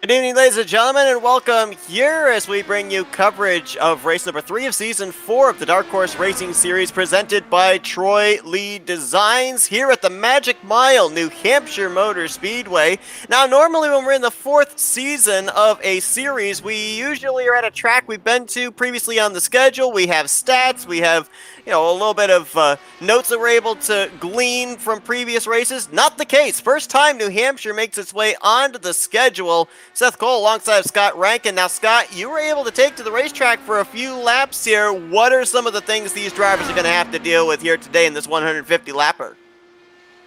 Good evening, ladies and gentlemen, and welcome here as we bring you coverage of race number 3 of Season 4 of the Dark Horse Racing Series presented by Troy Lee Designs here at the Magic Mile, New Hampshire Motor Speedway. Now, normally when we're in the 4th season of a series, we usually are at a track we've been to previously on the schedule. We have stats, we have a little bit of notes that we're able to glean from previous races. Not the case. First time New Hampshire makes its way onto the schedule. Seth Cole alongside Scott Rankin. Now, Scott, you were able to take to the racetrack for a few laps here. What are some of the things these drivers are going to have to deal with here today in this 150-lapper?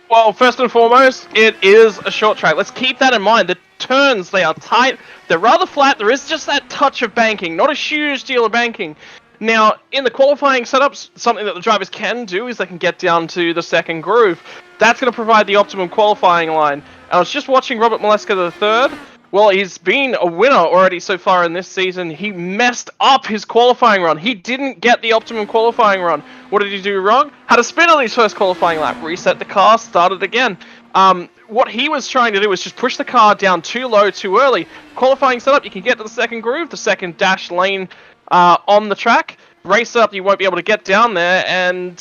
Well, first and foremost, it is a short track. Let's keep that in mind. The turns, they are tight. They're rather flat. There is just that touch of banking. Not a huge deal of banking. Now, in the qualifying setups, something that the drivers can do is they can get down to the second groove. That's going to provide the optimum qualifying line. I was just watching Robert Maleska III. Well, he's been a winner already so far in this season. He messed up his qualifying run. He didn't get the optimum qualifying run. What did he do wrong? Had a spin on his first qualifying lap. Reset the car, started again. What he was trying to do was just push the car down too low, too early. Qualifying setup, you can get to the second groove, the second dash lane on the track. Race up, you won't be able to get down there, and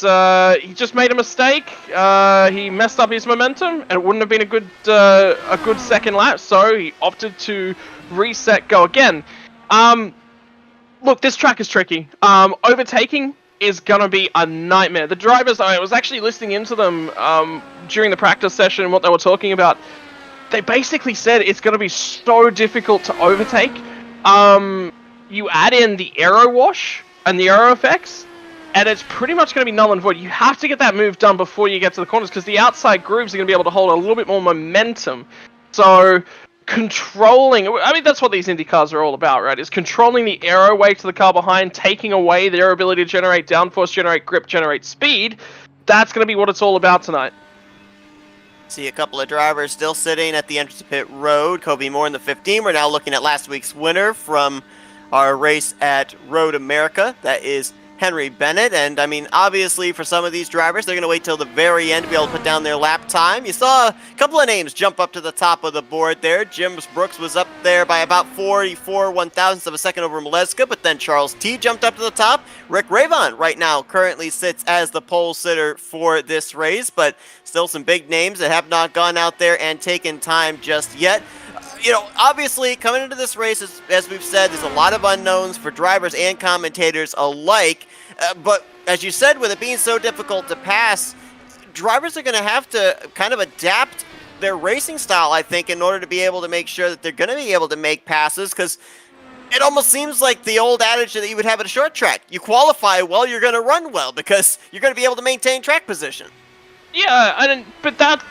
he just made a mistake. He messed up his momentum, and it wouldn't have been a good second lap, so he opted to reset, go again. Look, this track is tricky. Overtaking is gonna be a nightmare. The drivers, I was actually listening into them during the practice session and what they were talking about. They basically said it's gonna be so difficult to overtake. You add in the aero wash and the aero effects, and it's pretty much going to be null and void. You have to get that move done before you get to the corners, because the outside grooves are going to be able to hold a little bit more momentum. So, controlling, I mean, that's what these Indy cars are all about, right? Is controlling the aero weight to the car behind, taking away their ability to generate downforce, generate grip, generate speed. That's going to be what it's all about tonight. See a couple of drivers still sitting at the entrance to pit road. Kobe Moore in the 15. We're now looking at last week's winner from our race at Road America. That is Henry Bennett. And I mean, obviously for some of these drivers, they're going to wait till the very end to be able to put down their lap time. You saw a couple of names jump up to the top of the board there. Jim Brooks was up there by about 44 one-thousandths of a second over Maleska, but then Charles T jumped up to the top. Rick Ravon right now currently sits as the pole sitter for this race, but still some big names that have not gone out there and taken time just yet. You know, obviously, coming into this race, as we've said, there's a lot of unknowns for drivers and commentators alike. But as you said, with it being so difficult to pass, drivers are going to have to kind of adapt their racing style, I think, in order to be able to make sure that they're going to be able to make passes, because it almost seems like the old adage that you would have at a short track. You qualify well, you're going to run well, because you're going to be able to maintain track position. Yeah, but that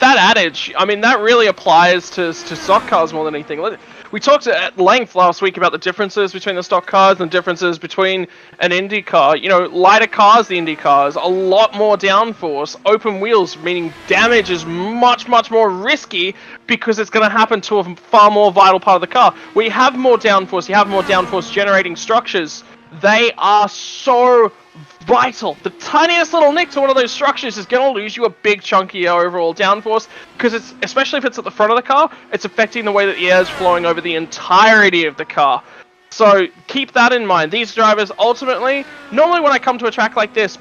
adage, I mean, that really applies to stock cars more than anything. We talked at length last week about the differences between the stock cars and the differences between an Indy car. You know, lighter cars, the Indy cars, a lot more downforce, open wheels, meaning damage is much, much more risky because it's going to happen to a far more vital part of the car. Where you have more downforce, you have more downforce generating structures, they are so vital. The tiniest little nick to one of those structures is going to lose you a big chunk of your overall downforce, because it's, especially if it's at the front of the car, it's affecting the way that the air is flowing over the entirety of the car. So keep that in mind. These drivers ultimately, normally when I come to a track like this,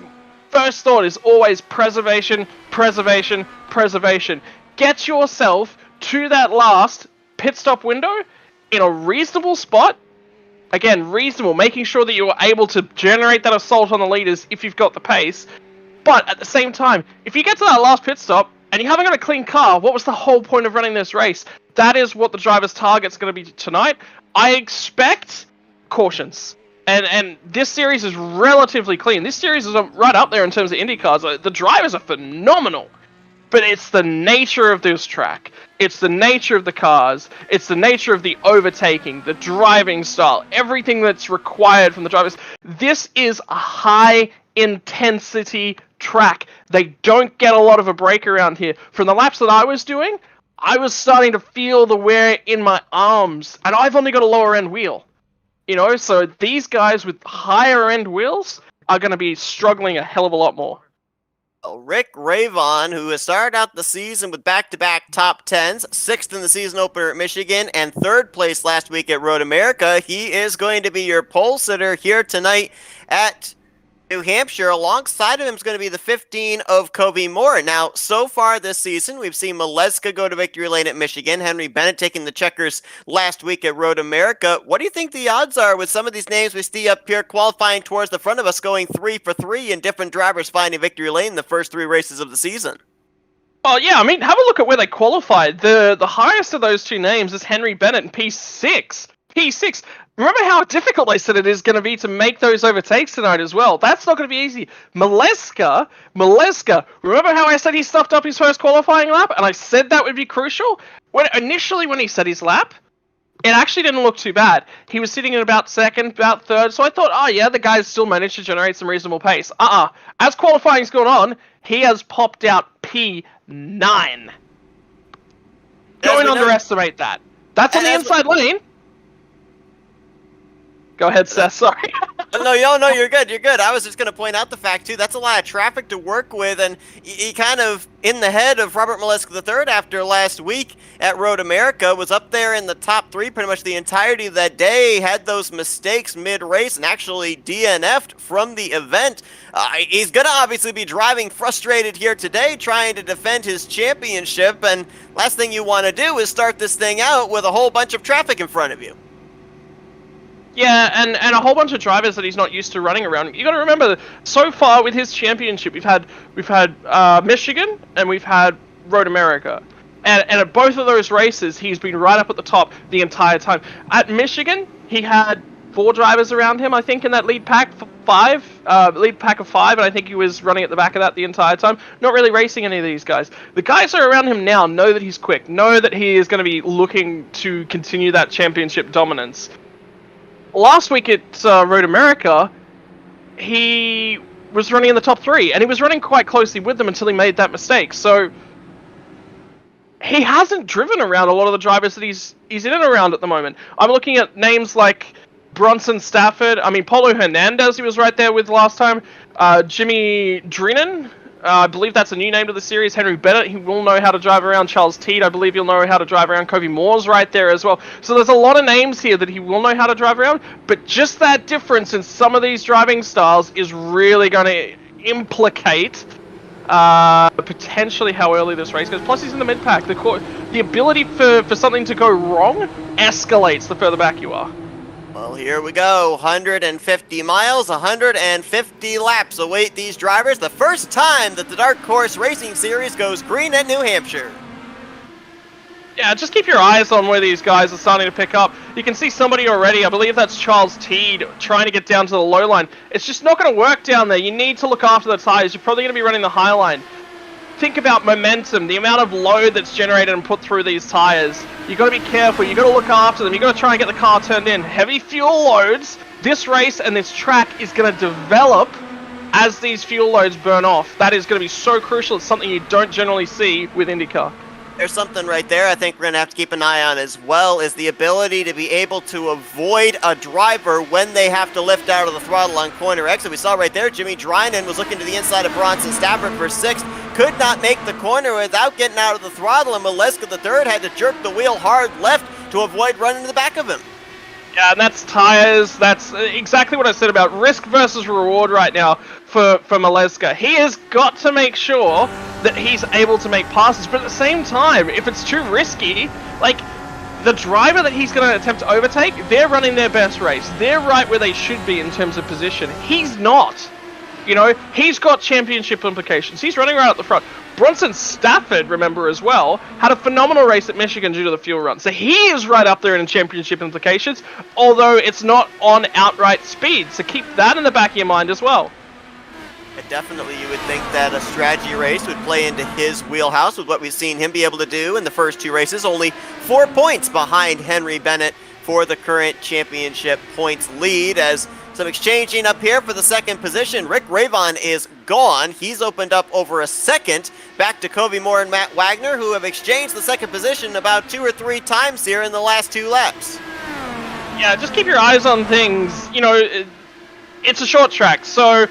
first thought is always preservation, preservation, preservation. Get yourself to that last pit stop window in a reasonable spot. Again, reasonable, making sure that you are able to generate that assault on the leaders if you've got the pace. But at the same time, if you get to that last pit stop and you haven't got a clean car, what was the whole point of running this race? That is what the driver's target's going to be tonight. I expect cautions. And this series is relatively clean. This series is right up there in terms of Indy cars. The drivers are phenomenal. But it's the nature of this track. It's the nature of the cars. It's the nature of the overtaking, the driving style, everything that's required from the drivers. This is a high-intensity track. They don't get a lot of a break around here. From the laps that I was doing, I was starting to feel the wear in my arms. And I've only got a lower-end wheel. You know, so these guys with higher-end wheels are going to be struggling a hell of a lot more. Rick Ravon, who has started out the season with back-to-back top 10s, 6th in the season opener at Michigan, and 3rd place last week at Road America. He is going to be your pole sitter here tonight at New Hampshire. Alongside of him is going to be the 15 of Kobe Moore. Now, so far this season, we've seen Maleska go to victory lane at Michigan, Henry Bennett taking the checkers last week at Road America. What do you think the odds are with some of these names we see up here qualifying towards the front of us, going 3 for 3, and different drivers finding victory lane in the first 3 races of the season? Well, yeah, I mean, have a look at where they qualified. The highest of those 2 names is Henry Bennett in P6. P6. Remember how difficult I said it is going to be to make those overtakes tonight as well. That's not going to be easy. Maleska, remember how I said he stuffed up his first qualifying lap? And I said that would be crucial? Initially when he said his lap, it actually didn't look too bad. He was sitting at about 2nd, about 3rd, so I thought, oh yeah, the guy's still managed to generate some reasonable pace. As qualifying's gone on, he has popped out P9. Don't underestimate that. That's on the inside lane. Go ahead, Seth, sorry. No, you're good, I was just going to point out the fact, too, that's a lot of traffic to work with, and he kind of, in the head of Robert Maleska III after last week at Road America, was up there in the top 3 pretty much the entirety of that day, had those mistakes mid-race, and actually DNF'd from the event. He's going to obviously be driving frustrated here today, trying to defend his championship, and last thing you want to do is start this thing out with a whole bunch of traffic in front of you. Yeah, and a whole bunch of drivers that he's not used to running around. You got to remember, so far with his championship, we've had Michigan and we've had Road America, and at both of those races, he's been right up at the top the entire time. At Michigan, he had 4 drivers around him, I think, in that lead pack of 5, and I think he was running at the back of that the entire time. Not really racing any of these guys. The guys that are around him now know that he's quick, know that he is going to be looking to continue that championship dominance. Last week at Road America, he was running in the top 3, and he was running quite closely with them until he made that mistake. So he hasn't driven around a lot of the drivers that he's in and around at the moment. I'm looking at names like Bronson Stafford. I mean, Paulo Hernandez, he was right there with last time. Jimmy Drennan, I believe that's a new name to the series. Henry Bennett, he will know how to drive around. Charles Teed, I believe he'll know how to drive around. Kobe Moore's right there as well. So there's a lot of names here that he will know how to drive around. But just that difference in some of these driving styles is really going to implicate potentially how early this race goes. Plus, he's in the mid-pack. The ability for something to go wrong escalates the further back you are. Well, here we go. 150 miles, 150 laps await these drivers. The first time that the Dark Horse Racing Series goes green at New Hampshire. Yeah, just keep your eyes on where these guys are starting to pick up. You can see somebody already, I believe that's Charles Teed, trying to get down to the low line. It's just not going to work down there. You need to look after the tires. You're probably going to be running the high line. Think about momentum, the amount of load that's generated and put through these tires. You've got to be careful. You've got to look after them. You've got to try and get the car turned in. Heavy fuel loads. This race and this track is going to develop as these fuel loads burn off. That is going to be so crucial. It's something you don't generally see with IndyCar. There's something right there I think we're going to have to keep an eye on as well, is the ability to be able to avoid a driver when they have to lift out of the throttle on corner exit. We saw right there, Jimmy Drennan was looking to the inside of Bronson Stafford for 6th. Could not make the corner without getting out of the throttle, and Maleska the third had to jerk the wheel hard left to avoid running to the back of him. Yeah, and that's tires. That's exactly what I said about risk versus reward right now for Maleska. He has got to make sure that he's able to make passes, but at the same time, if it's too risky, like the driver that he's going to attempt to overtake, they're running their best race. They're right where they should be in terms of position. He's not. You know, he's got championship implications. He's running right up the front. Bronson Stafford, remember as well, had a phenomenal race at Michigan due to the fuel run. So he is right up there in championship implications, although it's not on outright speed. So keep that in the back of your mind as well. And definitely you would think that a strategy race would play into his wheelhouse with what we've seen him be able to do in the first 2 races. Only 4 points behind Henry Bennett for the current championship points lead, as some exchanging up here for the second position. Rick Ravon is gone. He's opened up over a second. Back to Kobe Moore and Matt Wagner, who have exchanged the second position about 2 or 3 times here in the last 2 laps. Yeah, just keep your eyes on things. You know, it's a short track, so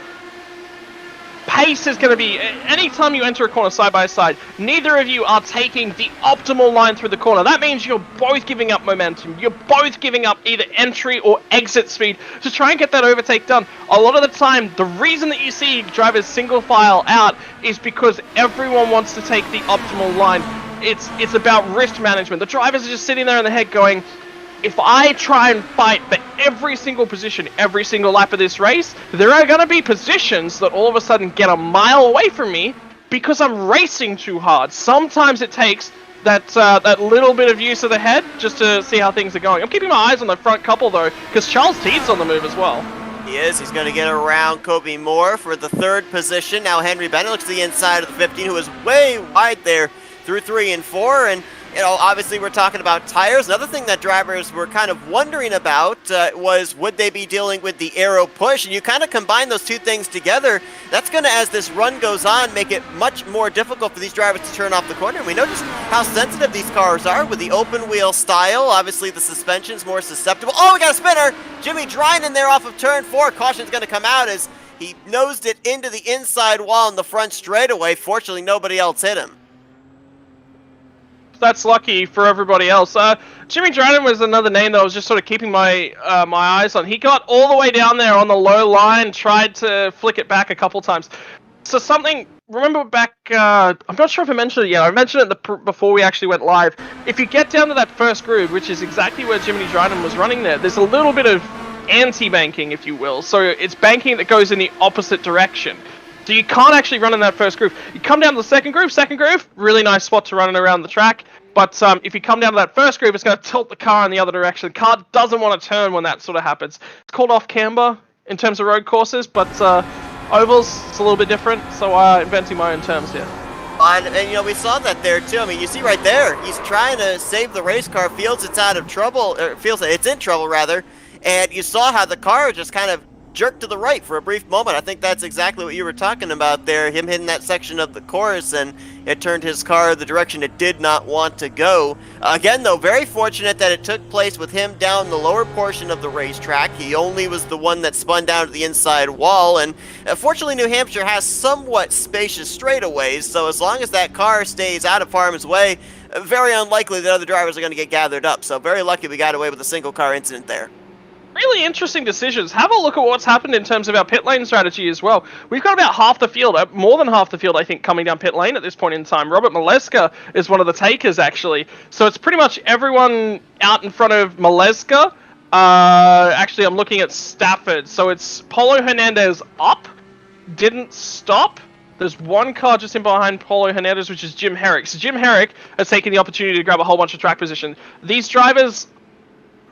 pace is going to be, anytime you enter a corner side by side, neither of you are taking the optimal line through the corner. That means you're both giving up momentum. You're both giving up either entry or exit speed to try and get that overtake done. A lot of the time, the reason that you see drivers single file out is because everyone wants to take the optimal line. It's about risk management. The drivers are just sitting there in the head going, if I try and fight for every single position, every single lap of this race, there are going to be positions that all of a sudden get a mile away from me because I'm racing too hard. Sometimes it takes that little bit of use of the head just to see how things are going. I'm keeping my eyes on the front couple, though, because Charles Teed's on the move as well. He is. He's going to get around Kobe Moore for the third position. Now Henry Bennett looks to the inside of the 15, who is way wide there through 3 and 4, and you know, obviously we're talking about tires. Another thing that drivers were kind of wondering about was would they be dealing with the aero push? And you kind of combine those two things together. That's going to, as this run goes on, make it much more difficult for these drivers to turn off the corner. And we know just how sensitive these cars are with the open wheel style. Obviously the suspension's more susceptible. Oh, we got a spinner! Jimmy Drennan there off of turn 4. Caution's going to come out as he nosed it into the inside wall in the front straightaway. Fortunately, nobody else hit him. That's lucky for everybody else. Jimmy Drennan was another name that I was just sort of keeping my eyes on. He got all the way down there on the low line, tried to flick it back a couple times. So something, remember back, I'm not sure if I mentioned it yet, I mentioned it before we actually went live. If you get down to that first groove, which is exactly where Jimmy Drennan was running there's a little bit of anti-banking, if you will. So it's banking that goes in the opposite direction. So you can't actually run in that first groove. You come down to the second groove, really nice spot to run it around the track. But if you come down to that first groove, it's going to tilt the car in the other direction. The car doesn't want to turn when that sort of happens. It's called off-camber in terms of road courses, but ovals, it's a little bit different, so inventing my own terms here. And you know, we saw that there too. I mean, you see right there, he's trying to save the race car, feels it's out of trouble, or feels that it's in trouble rather, and you saw how the car just kind of jerked to the right for a brief moment. I think that's exactly what you were talking about there, him hitting that section of the course, and it turned his car the direction it did not want to go. Again, though, very fortunate that it took place with him down the lower portion of the racetrack. He only was the one that spun down to the inside wall, and fortunately New Hampshire has somewhat spacious straightaways, so as long as that car stays out of harm's way, very unlikely that other drivers are going to get gathered up. So very lucky we got away with a single car incident there. Really interesting decisions. Have a look at what's happened in terms of our pit lane strategy as well. We've got about half the field, more than half the field, I think, coming down pit lane at this point in time. Robert Maleska is one of the takers, actually. So it's pretty much everyone out in front of Maleska. Actually, I'm looking at Stafford. So it's Polo Hernandez up, didn't stop. There's one car just in behind Polo Hernandez, which is Jim Herrick. So Jim Herrick has taken the opportunity to grab a whole bunch of track position. These drivers...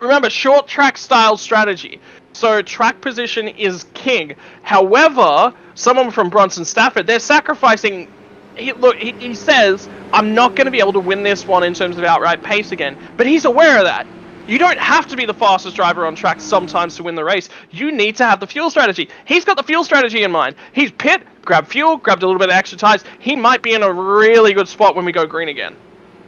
Remember, short track style strategy. So track position is king. However, someone from Bronson Stafford, they're sacrificing... He says, I'm not going to be able to win this one in terms of outright pace again. But he's aware of that. You don't have to be the fastest driver on track sometimes to win the race. You need to have the fuel strategy. He's got the fuel strategy in mind. He's pit, grabbed fuel, grabbed a little bit of extra tires. He might be in a really good spot when we go green again.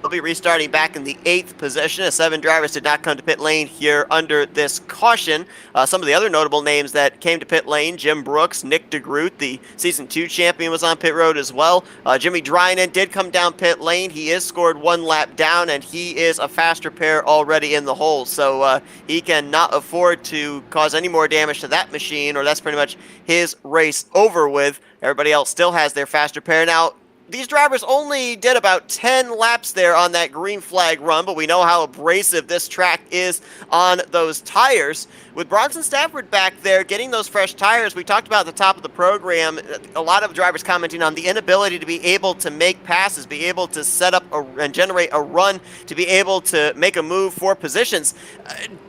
They'll be restarting back in the 8th position, as 7 drivers did not come to pit lane here under this caution. Some of the other notable names that came to pit lane: Jim Brooks, Nick DeGroot, the Season 2 champion, was on pit road as well. Jimmy Drynan did come down pit lane. He is scored 1 lap down, and he is a fast repair already in the hole. So he cannot afford to cause any more damage to that machine, or that's pretty much his race over with. Everybody else still has their fast repair. Now, these drivers only did about 10 laps there on that green flag run, but we know how abrasive this track is on those tires. With Bronson Stafford back there getting those fresh tires, we talked about at the top of the program, a lot of drivers commenting on the inability to be able to make passes, be able to set up and generate a run, to be able to make a move for positions.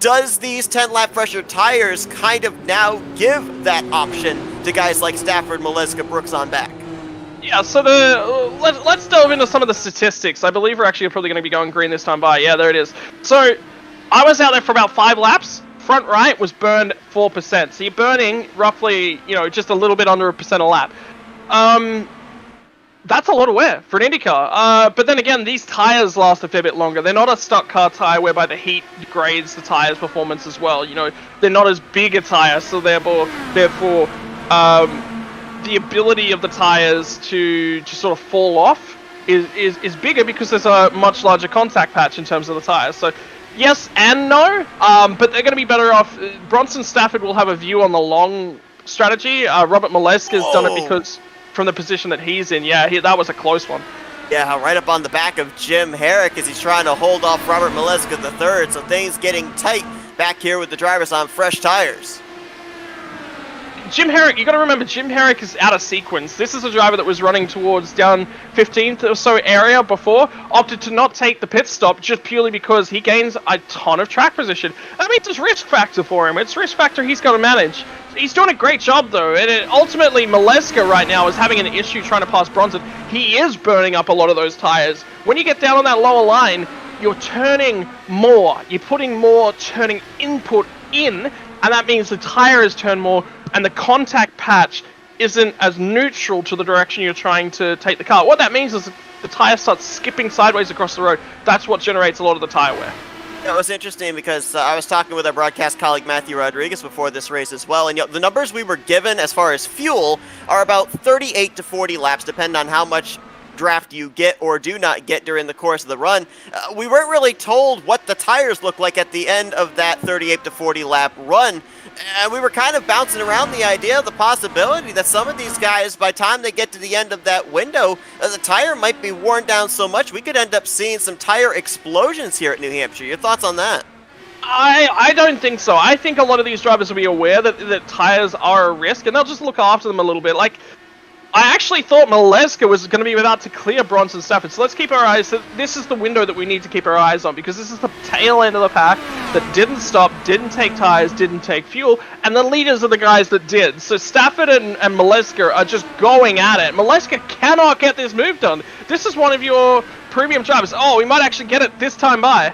Does these 10-lap fresher tires kind of now give that option to guys like Stafford, Maleska, Brooks on back? Yeah, so let's delve into some of the statistics. I believe we're actually probably going to be going green this time by. Yeah, there it is. So I was out there for about 5 laps. Front right was burned 4%. So you're burning roughly, just a little bit under 1% a lap. That's a lot of wear for an IndyCar. But then again, these tires last a fair bit longer. They're not a stock car tire whereby the heat degrades the tire's performance as well. They're not as big a tire, so therefore, the ability of the tires to just sort of fall off is bigger because there's a much larger contact patch in terms of the tires. So yes and no, but they're going to be better off. Bronson Stafford will have a view on the long strategy. Robert Maleska's done it because from the position that he's in. Yeah, that was a close one. Yeah, right up on the back of Jim Herrick as he's trying to hold off Robert Maleska III. So things getting tight back here with the drivers on fresh tires. Jim Herrick, you got to remember, Jim Herrick is out of sequence. This is a driver that was running towards down 15th or so area before, opted to not take the pit stop just purely because he gains a ton of track position. That means it's risk factor for him. It's risk factor he's got to manage. He's doing a great job though, and ultimately Maleska right now is having an issue trying to pass Bronson. He is burning up a lot of those tires. When you get down on that lower line, you're turning more. You're putting more turning input in, and that means the tires turn more, and the contact patch isn't as neutral to the direction you're trying to take the car. What that means is the tire starts skipping sideways across the road. That's what generates a lot of the tire wear. It was interesting because I was talking with our broadcast colleague Matthew Rodriguez before this race as well, and the numbers we were given as far as fuel are about 38 to 40 laps, depending on how much draft you get or do not get during the course of the run. We weren't really told what the tires looked like at the end of that 38 to 40 lap run. And we were kind of bouncing around the idea of the possibility that some of these guys, by the time they get to the end of that window, the tire might be worn down so much we could end up seeing some tire explosions here at New Hampshire. Your thoughts on that? I don't think so. I think a lot of these drivers will be aware that tires are a risk, and they'll just look after them a little bit. Like, I actually thought Maleska was going to be about to clear Bronson Stafford, so let's keep our eyes. This is the window that we need to keep our eyes on, because this is the tail end of the pack that didn't stop, didn't take tires, didn't take fuel, and the leaders are the guys that did. So Stafford and Maleska are just going at it. Maleska cannot get this move done. This is one of your premium drivers. Oh, we might actually get it this time by.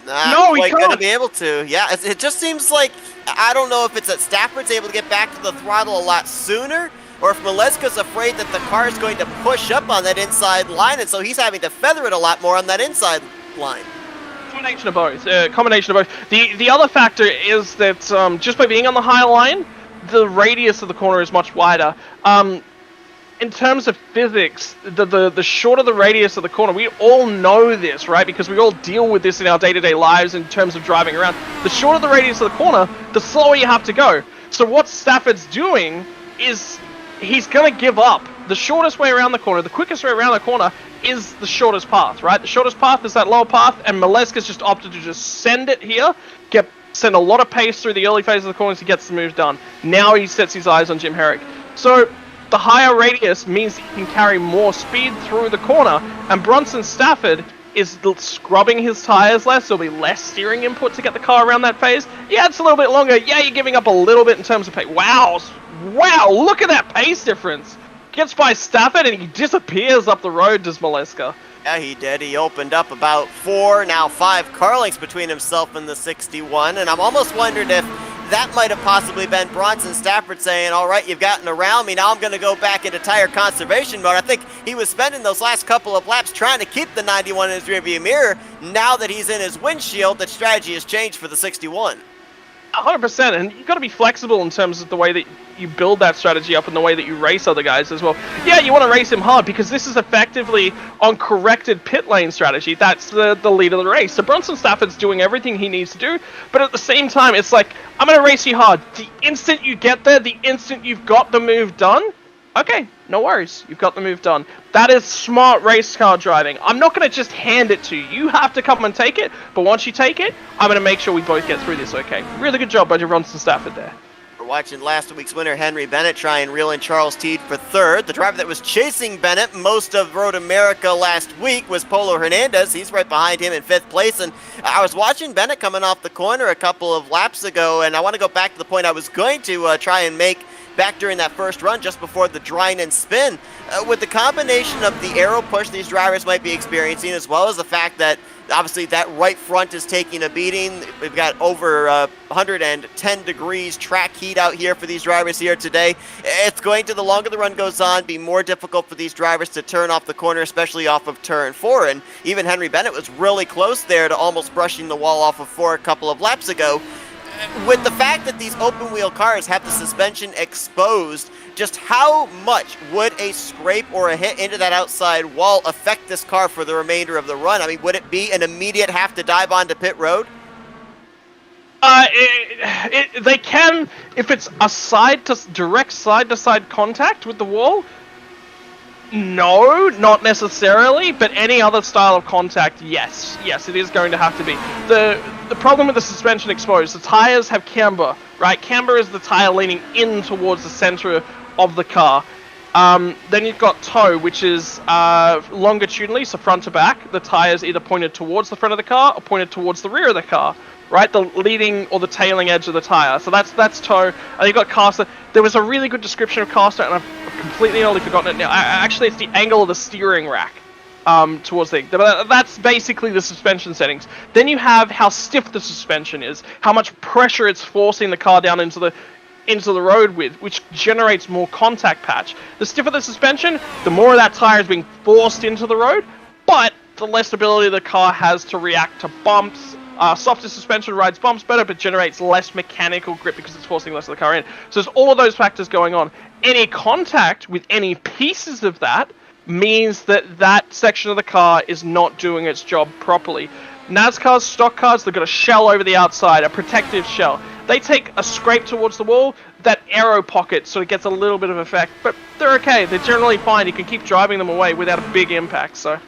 Not No, he quite going to can't. be able to. Yeah, it just seems like, I don't know if it's that Stafford's able to get back to the throttle a lot sooner, or if Maleska's afraid that the car is going to push up on that inside line, and so he's having to feather it a lot more on that inside line. Combination of both. Combination of both. The other factor is that just by being on the high line, the radius of the corner is much wider. In terms of physics, the shorter the radius of the corner, we all know this, right? Because we all deal with this in our day-to-day lives in terms of driving around. The shorter the radius of the corner, the slower you have to go. So what Stafford's doing is he's going to give up. The shortest way around the corner, the quickest way around the corner is the shortest path, right? The shortest path is that lower path, and Maleska's just opted to just send it here, send a lot of pace through the early phase of the corners, he gets the move done. Now he sets his eyes on Jim Herrick. So the higher radius means he can carry more speed through the corner, and Bronson Stafford is scrubbing his tires less. There'll be less steering input to get the car around that phase. Yeah, it's a little bit longer. Yeah, you're giving up a little bit in terms of pace. Wow, look at that pace difference. Gets by Stafford and he disappears up the road, does Maleska. Yeah, he did. He opened up about 4, now 5 car lengths between himself and the 61, and I'm almost wondering if that might have possibly been Bronson Stafford saying, all right, you've gotten around me, now I'm going to go back into tire conservation mode. I think he was spending those last couple of laps trying to keep the 91 in his rearview mirror. Now that he's in his windshield, that strategy has changed for the 61. 100%, and you've got to be flexible in terms of the way that you build that strategy up and the way that you race other guys as well. Yeah, you want to race him hard because this is effectively on corrected pit lane strategy. That's the lead of the race. So Bronson Stafford's doing everything he needs to do, but at the same time, it's like, I'm going to race you hard. The instant you get there, the instant you've got the move done, okay, no worries. You've got the move done. That is smart race car driving. I'm not going to just hand it to you. You have to come and take it, but once you take it, I'm going to make sure we both get through this okay. Really good job by Bronson Stafford there. We're watching last week's winner, Henry Bennett, try and reel in Charles Teed for third. The driver that was chasing Bennett most of Road America last week was Polo Hernandez. He's right behind him in 5th place. And I was watching Bennett coming off the corner a couple of laps ago, and I want to go back to the point I was going to try and make back during that first run just before the drying and spin. With the combination of the aero push these drivers might be experiencing, as well as the fact that obviously that right front is taking a beating. We've got over 110 degrees track heat out here for these drivers here today. It's going to, the longer the run goes on, be more difficult for these drivers to turn off the corner, especially off of turn 4. And even Henry Bennett was really close there to almost brushing the wall off of 4 a couple of laps ago. With the fact that these open wheel cars have the suspension exposed, just how much would a scrape or a hit into that outside wall affect this car for the remainder of the run? I mean, would it be an immediate have to dive onto pit road? They can, if it's a direct side-to-side contact with the wall. No, not necessarily, but any other style of contact, yes. Yes, it is going to have to be. The problem with the suspension exposed, the tires have camber, right? Camber is the tire leaning in towards the center of the car. Then you've got toe, which is longitudinally, so front to back. The tire's either pointed towards the front of the car or pointed towards the rear of the car, right? The leading or the tailing edge of the tire. So that's toe. And you've got caster. There was a really good description of caster, and I've completely and utterly forgotten it now. Actually, it's the angle of the steering rack towards the... That's basically the suspension settings. Then you have how stiff the suspension is, how much pressure it's forcing the car down into the road with, which generates more contact patch. The stiffer the suspension, the more of that tire is being forced into the road, but the less ability the car has to react to bumps. Softer suspension rides bumps better, but generates less mechanical grip because it's forcing less of the car in. So there's all of those factors going on. Any contact with any pieces of that means that that section of the car is not doing its job properly. NASCAR's stock cars, they've got a shell over the outside, a protective shell. They take a scrape towards the wall, that aero pocket sort of gets a little bit of effect, but they're okay. They're generally fine. You can keep driving them away without a big impact, so...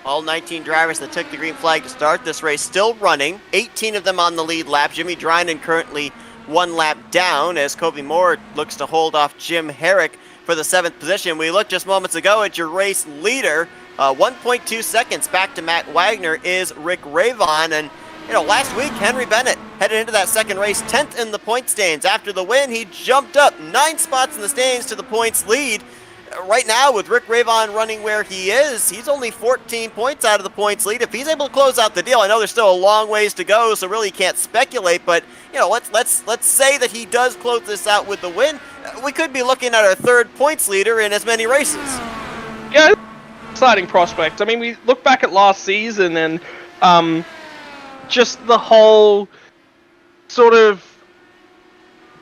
All 19 drivers that took the green flag to start this race still running. 18 of them on the lead lap. Jimmy Drynan currently 1 lap down as Kobe Moore looks to hold off Jim Herrick for the 7th position. We looked just moments ago at your race leader. 1.2 seconds back to Matt Wagner is Rick Ravon. And, you know, last week, Henry Bennett headed into that second race 10th in the point standings. After the win, he jumped up 9 spots in the standings to the points lead. right now, with Rick Ravon running where he is, he's only 14 points out of the points lead. If he's able to close out the deal, I know there's still a long ways to go, so really can't speculate. But let's say that he does close this out with the win. We could be looking at our third points leader in as many races. Yeah, exciting prospect. I mean, we look back at last season and just the whole sort of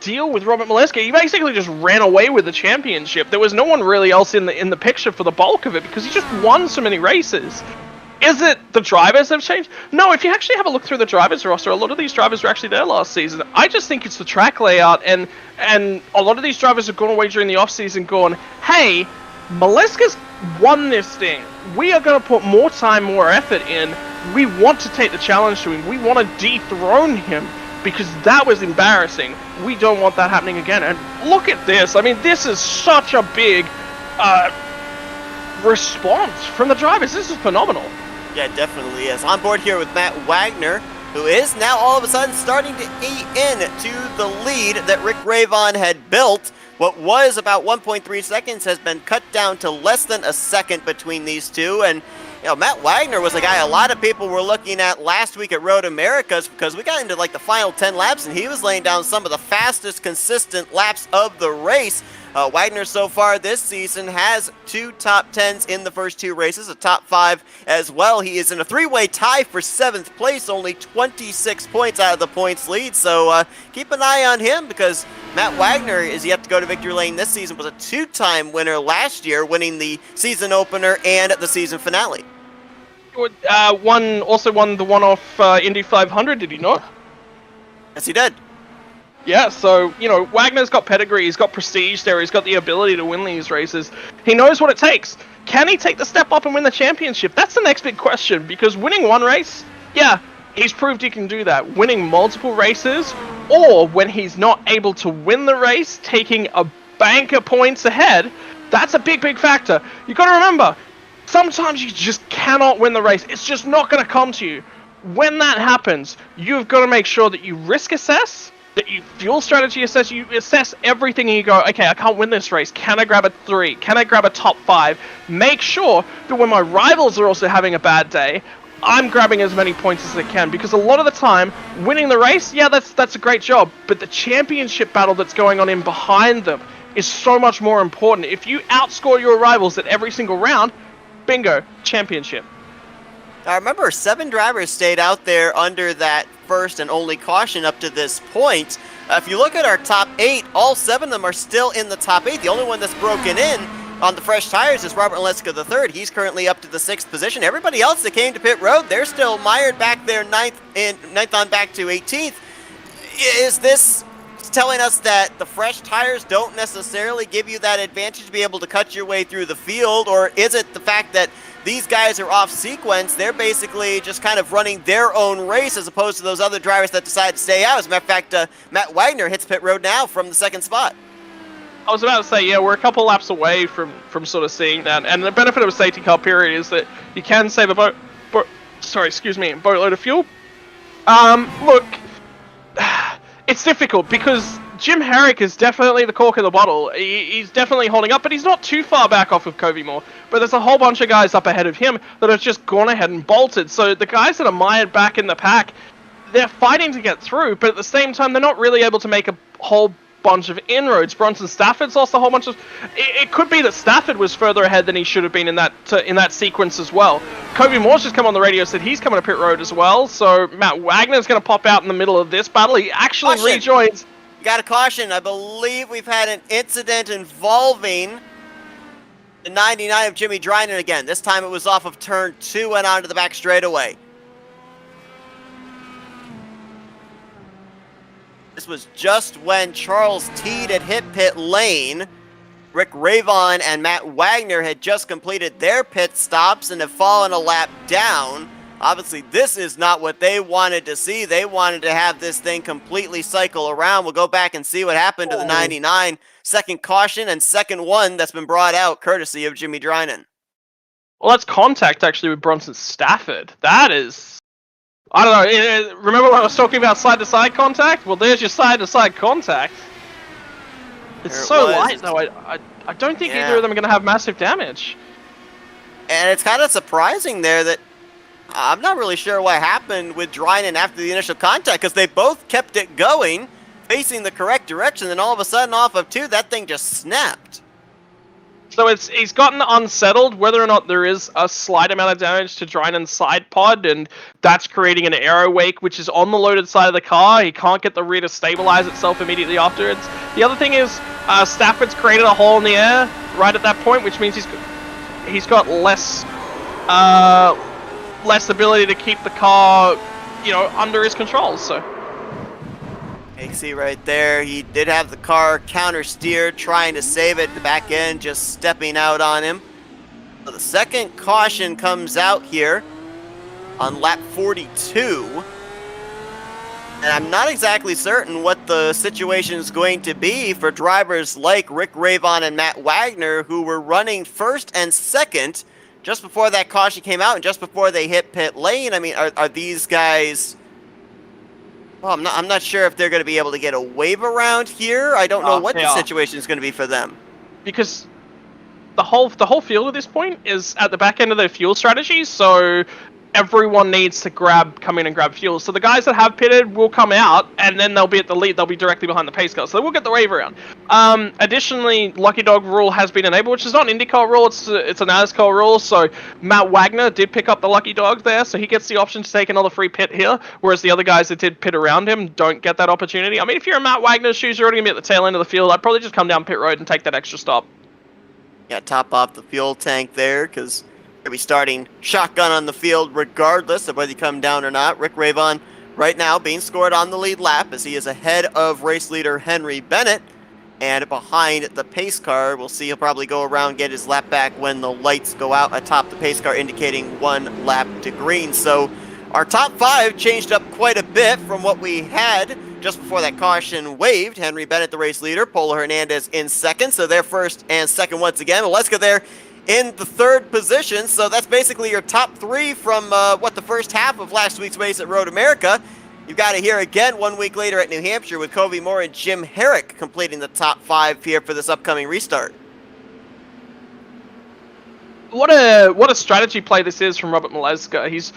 deal with Robert Maleska. He basically just ran away with the championship. There was no one really else in the picture for the bulk of it because he just won so many races. Is it the drivers have changed? No, if you actually have a look through the drivers roster, a lot of these drivers were actually there last season. I just think it's the track layout, and a lot of these drivers have gone away during the off-season going, hey, Maleska's won this thing. We are going to put more time, more effort in. We want to take the challenge to him. We want to dethrone him. Because that was embarrassing. We don't want that happening again. And look at this. I mean, this is such a big response from the drivers. This is phenomenal. Yeah, it definitely is. On board here with Matt Wagner, who is now all of a sudden starting to eat into the lead that Rick Ravon had built. What was about 1.3 seconds has been cut down to less than a second between these two. And Matt Wagner was a guy a lot of people were looking at last week at Road Americas because we got into like the final 10 laps and he was laying down some of the fastest consistent laps of the race. Wagner so far this season has 2 top 10s in the first 2 races, a top 5 as well. He is in a 3-way tie for 7th place, only 26 points out of the points lead. So keep an eye on him because Matt Wagner is yet to go to victory lane this season, was a 2-time winner last year, winning the season opener and the season finale. Also won the one-off Indy 500, did he not? Yes, he did. Yeah, so, Wagner's got pedigree, he's got prestige there, he's got the ability to win these races. He knows what it takes. Can he take the step up and win the championship? That's the next big question, because winning one race, yeah, he's proved he can do that. Winning multiple races, or when he's not able to win the race, taking a bank of points ahead, that's a big, big factor. You gotta remember, sometimes you just cannot win the race. It's just not gonna come to you. When that happens, you've got to make sure that you risk assess, that you fuel strategy assess, you assess everything and you go, okay, I can't win this race. Can I grab a 3? Can I grab a top 5? Make sure that when my rivals are also having a bad day, I'm grabbing as many points as I can, because a lot of the time, winning the race, yeah, that's a great job, but the championship battle that's going on in behind them is so much more important. If you outscore your rivals at every single round, bingo, championship. I remember 7 drivers stayed out there under that first and only caution up to this point. If you look at our top 8, all 7 of them are still in the top 8. The only one that's broken in on the fresh tires is Robert Maleska III. He's currently up to the 6th position. Everybody else that came to pit road, they're still mired back there 9th on back to 18th. Is this telling us that the fresh tires don't necessarily give you that advantage to be able to cut your way through the field, or is it the fact that these guys are off sequence? They're basically just kind of running their own race as opposed to those other drivers that decide to stay out. As a matter of fact, Matt Wagner hits pit road now from the 2nd spot. I was about to say, yeah, we're a couple laps away from sort of seeing that, and the benefit of a safety car period is that you can save a boatload of fuel. Look, it's difficult because Jim Herrick is definitely the cork in the bottle. He's definitely holding up, but he's not too far back off of Covey Moore. But there's a whole bunch of guys up ahead of him that have just gone ahead and bolted. So the guys that are mired back in the pack, they're fighting to get through, but at the same time, they're not really able to make a whole bunch of inroads. Bronson Stafford's lost a whole bunch of... It could be that Stafford was further ahead than he should have been in that sequence as well. Covey Moore's just come on the radio, said he's coming to pit road as well, so Matt Wagner's going to pop out in the middle of this battle. He actually rejoins... You got a caution. I believe we've had an incident involving the 99 of Jimmy Dryden again. This time it was off of turn 2 and onto the back straightaway. This was just when Charles Teed had hit pit lane. Rick Ravon and Matt Wagner had just completed their pit stops and have fallen a lap down. Obviously, this is not what they wanted to see. They wanted to have this thing completely cycle around. We'll go back and see what happened to the 99. Second caution and second one that's been brought out courtesy of Jimmy Dryden. Well, that's contact actually with Bronson Stafford. That is... I don't know, remember when I was talking about side-to-side contact? Well, there's your side-to-side contact. It's so light, though, I don't think either of them are going to have massive damage. And it's kind of surprising there that I'm not really sure what happened with Dryden after the initial contact, because they both kept it going, facing the correct direction, and all of a sudden off of 2, that thing just snapped. So he's gotten unsettled, whether or not there is a slight amount of damage to Dryden's side pod, and that's creating an aero wake, which is on the loaded side of the car. He can't get the rear to stabilize itself immediately afterwards. The other thing is, Stafford's created a hole in the air right at that point, which means he's got less ability to keep the car, under his control. So. You see right there, he did have the car counter-steered, trying to save it. The back end just stepping out on him. So the second caution comes out here on lap 42. And I'm not exactly certain what the situation is going to be for drivers like Rick Ravon and Matt Wagner, who were running first and second just before that caution came out and just before they hit pit lane. I mean, are these guys... Well, I'm not sure if they're going to be able to get a wave around here. I don't know what the situation is going to be for them. Because the whole field at this point is at the back end of their fuel strategy, so everyone needs to come in and grab fuel. So the guys that have pitted will come out, and then they'll be at the lead. They'll be directly behind the pace car, so they will get the wave around. Additionally, Lucky Dog rule has been enabled, which is not an IndyCar rule, it's an NASCAR rule. So Matt Wagner did pick up the Lucky Dog there, so he gets the option to take another free pit here, whereas the other guys that did pit around him don't get that opportunity. I mean, if you're in Matt Wagner's shoes, you're already going to be at the tail end of the field. I'd probably just come down pit road and take that extra stop. Yeah, top off the fuel tank there, because be starting shotgun on the field regardless of whether you come down or not. Rick Ravon right now being scored on the lead lap as he is ahead of race leader Henry Bennett, and behind the pace car. We'll see he'll probably go around, get his lap back when the lights go out atop the pace car, indicating 1 lap to green. So our top 5 changed up quite a bit from what we had just before that caution waved. Henry Bennett, the race leader, Polo Hernandez in second, so they're first and second once again. Oleska there in the third position, so that's basically your top 3 from the first half of last week's race at Road America. You've got it here again 1 week later at New Hampshire with Covey Moore and Jim Herrick completing the top 5 here for this upcoming restart. What a strategy play this is from Robert Maleska. He's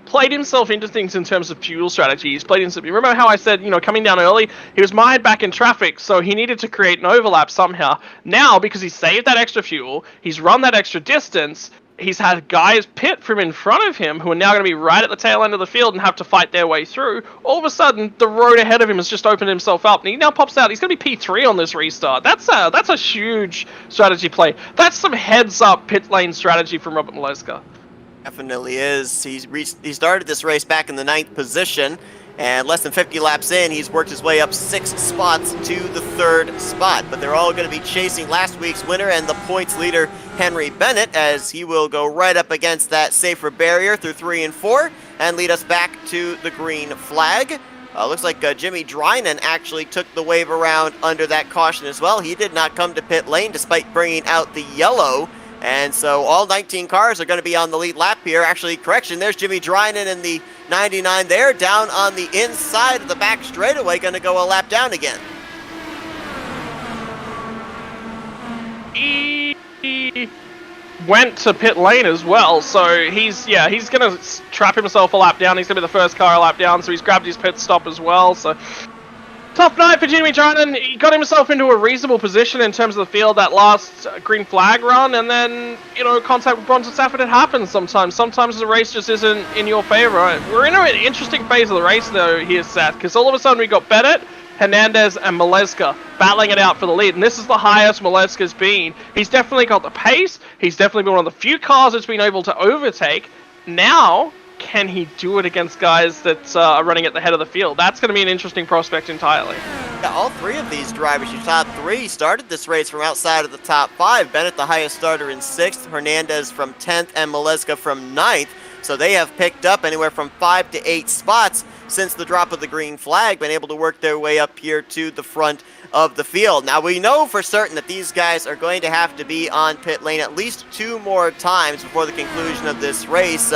played himself into things in terms of fuel strategy. He's played himself. You remember how I said, coming down early, he was mired back in traffic, so he needed to create an overlap somehow. Now, because he saved that extra fuel, he's run that extra distance, he's had guys pit from in front of him who are now going to be right at the tail end of the field and have to fight their way through. All of a sudden, the road ahead of him has just opened himself up, and he now pops out. He's going to be P3 on this restart. That's a huge strategy play. That's some heads-up pit lane strategy from Robert Maleska. Definitely is. He started this race back in the 9th position, and less than 50 laps in, he's worked his way up 6 spots to the 3rd spot. But they're all going to be chasing last week's winner and the points leader, Henry Bennett, as he will go right up against that safer barrier through 3 and 4 and lead us back to the green flag. Looks like Jimmy Dryden actually took the wave around under that caution as well. He did not come to pit lane despite bringing out the yellow. And so all 19 cars are going to be on the lead lap here. Actually, correction, there's Jimmy Dryden in the 99 there, down on the inside of the back straightaway, going to go a lap down again. He went to pit lane as well, so he's going to trap himself a lap down. He's going to be the first car a lap down, so he's grabbed his pit stop as well, so... Tough night for Jimmy Dryden. He got himself into a reasonable position in terms of the field that last green flag run, and then, contact with Bronson Stafford, it happens sometimes. Sometimes the race just isn't in your favor. We're in an interesting phase of the race, though, here, Seth, because all of a sudden we got Bennett, Hernandez, and Maleska battling it out for the lead, and this is the highest Maleska's been. He's definitely got the pace. He's definitely been one of the few cars that's been able to overtake. Now... can he do it against guys that are running at the head of the field? That's going to be an interesting prospect entirely. Yeah, all 3 of these drivers, your top 3, started this race from outside of the top 5. Bennett, the highest starter, in 6th. Hernandez from 10th, and Maleska from 9th. So they have picked up anywhere from 5 to 8 spots since the drop of the green flag, been able to work their way up here to the front of the field. Now, we know for certain that these guys are going to have to be on pit lane at least 2 more times before the conclusion of this race.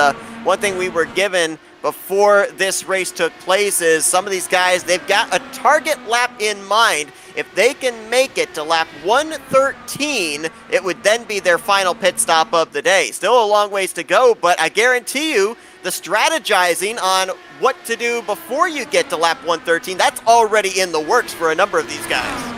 one thing we were given before this race took place is some of these guys, they've got a target lap in mind. If they can make it to lap 113, it would then be their final pit stop of the day. Still a long ways to go, but I guarantee you the strategizing on what to do before you get to lap 113, that's already in the works for a number of these guys.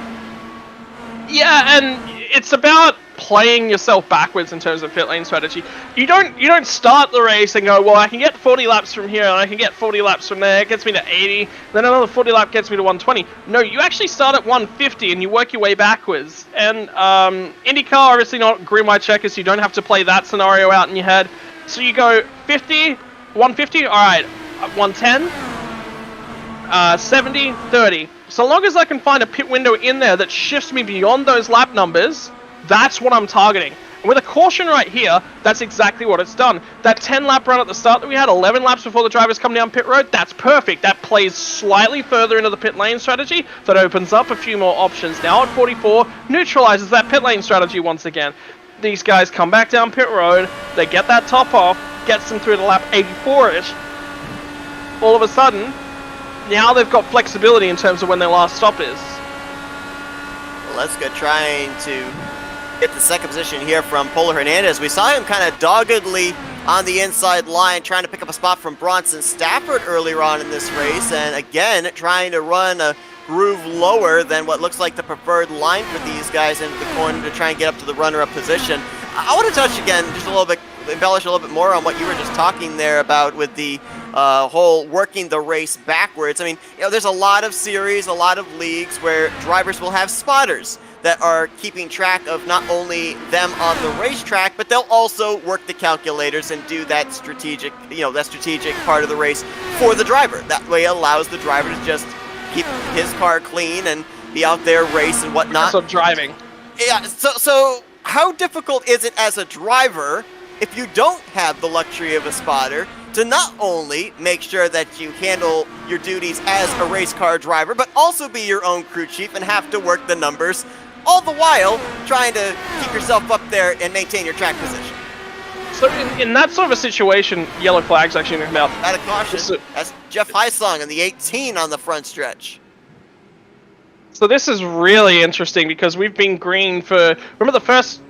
Yeah, and it's about playing yourself backwards in terms of pit lane strategy. You don't start the race and go, well, I can get 40 laps from here and I can get 40 laps from there. It gets me to 80. Then another 40 lap gets me to 120. No, you actually start at 150 and you work your way backwards. And IndyCar, obviously not green white checkers, so you don't have to play that scenario out in your head. So you go 50, 150, all right, 110, 70, 30. So long as I can find a pit window in there that shifts me beyond those lap numbers, that's what I'm targeting. And with a caution right here, that's exactly what it's done. That 10 lap run at the start that we had, 11 laps before the drivers come down pit road, that's perfect. That plays slightly further into the pit lane strategy. That opens up a few more options. Now at 44, neutralizes that pit lane strategy once again. These guys come back down pit road, they get that top off, gets them through to lap 84-ish. All of a sudden, now they've got flexibility in terms of when their last stop is. Well, let's go trying to get the second position here from Polar Hernandez. We saw him kind of doggedly on the inside line trying to pick up a spot from Bronson Stafford earlier on in this race, and again trying to run a groove lower than what looks like the preferred line for these guys into the corner to try and get up to the runner-up position. I want to touch again just a little bit, embellish a little bit more on what you were just talking there about with the whole working the race backwards. I mean, you know, there's a lot of series, a lot of leagues where drivers will have spotters that are keeping track of not only them on the racetrack, but they'll also work the calculators and do that strategic, that strategic part of the race for the driver. That way it allows the driver to just keep his car clean and be out there race and whatnot. So driving. Yeah, so how difficult is it as a driver, if you don't have the luxury of a spotter, to not only make sure that you handle your duties as a race car driver, but also be your own crew chief and have to work the numbers, all the while trying to keep yourself up there and maintain your track position? So in that sort of a situation, yellow flag's actually going to come out. Out of caution, that's Jeff Heisong in the 18 on the front stretch. So this is really interesting because we've been green for, remember the first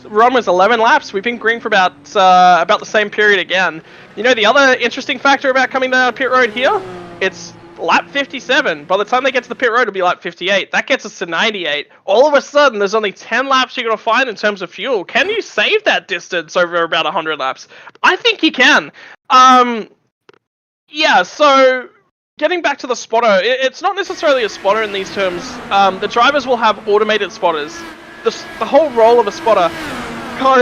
run was 11 laps, we've been green for about the same period again. You know the other interesting factor about coming down pit road here? It's lap 57. By the time they get to the pit road, it'll be lap 58. That gets us to 98. All of a sudden, there's only 10 laps you're going to find in terms of fuel. Can you save that distance over about 100 laps? I think you can. Yeah, so getting back to the spotter, it's not necessarily a spotter in these terms. The drivers will have automated spotters. The whole role of a spotter, car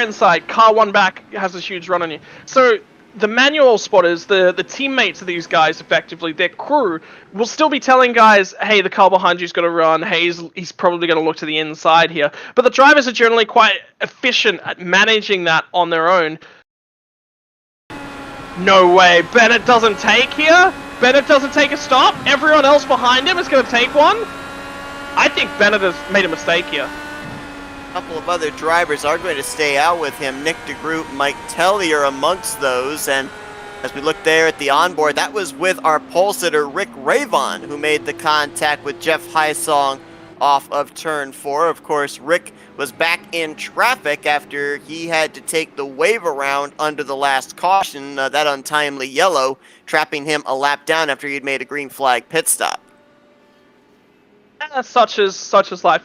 inside, car one back has a huge run on you. So the manual spotters, the teammates of these guys, effectively, their crew, will still be telling guys, hey, the car behind you's got to run, hey, he's probably going to look to the inside here. But the drivers are generally quite efficient at managing that on their own. No way, Bennett doesn't take here? Bennett doesn't take a stop? Everyone else behind him is going to take one? I think Bennett has made a mistake here. A couple of other drivers are going to stay out with him. Nick DeGroot, Mike Telly are amongst those. And as we look there at the onboard, that was with our pole sitter, Rick Ravon, who made the contact with Jeff Heisong off of turn 4. Of course, Rick was back in traffic after he had to take the wave around under the last caution, that untimely yellow, trapping him a lap down after he'd made a green flag pit stop. Such is life.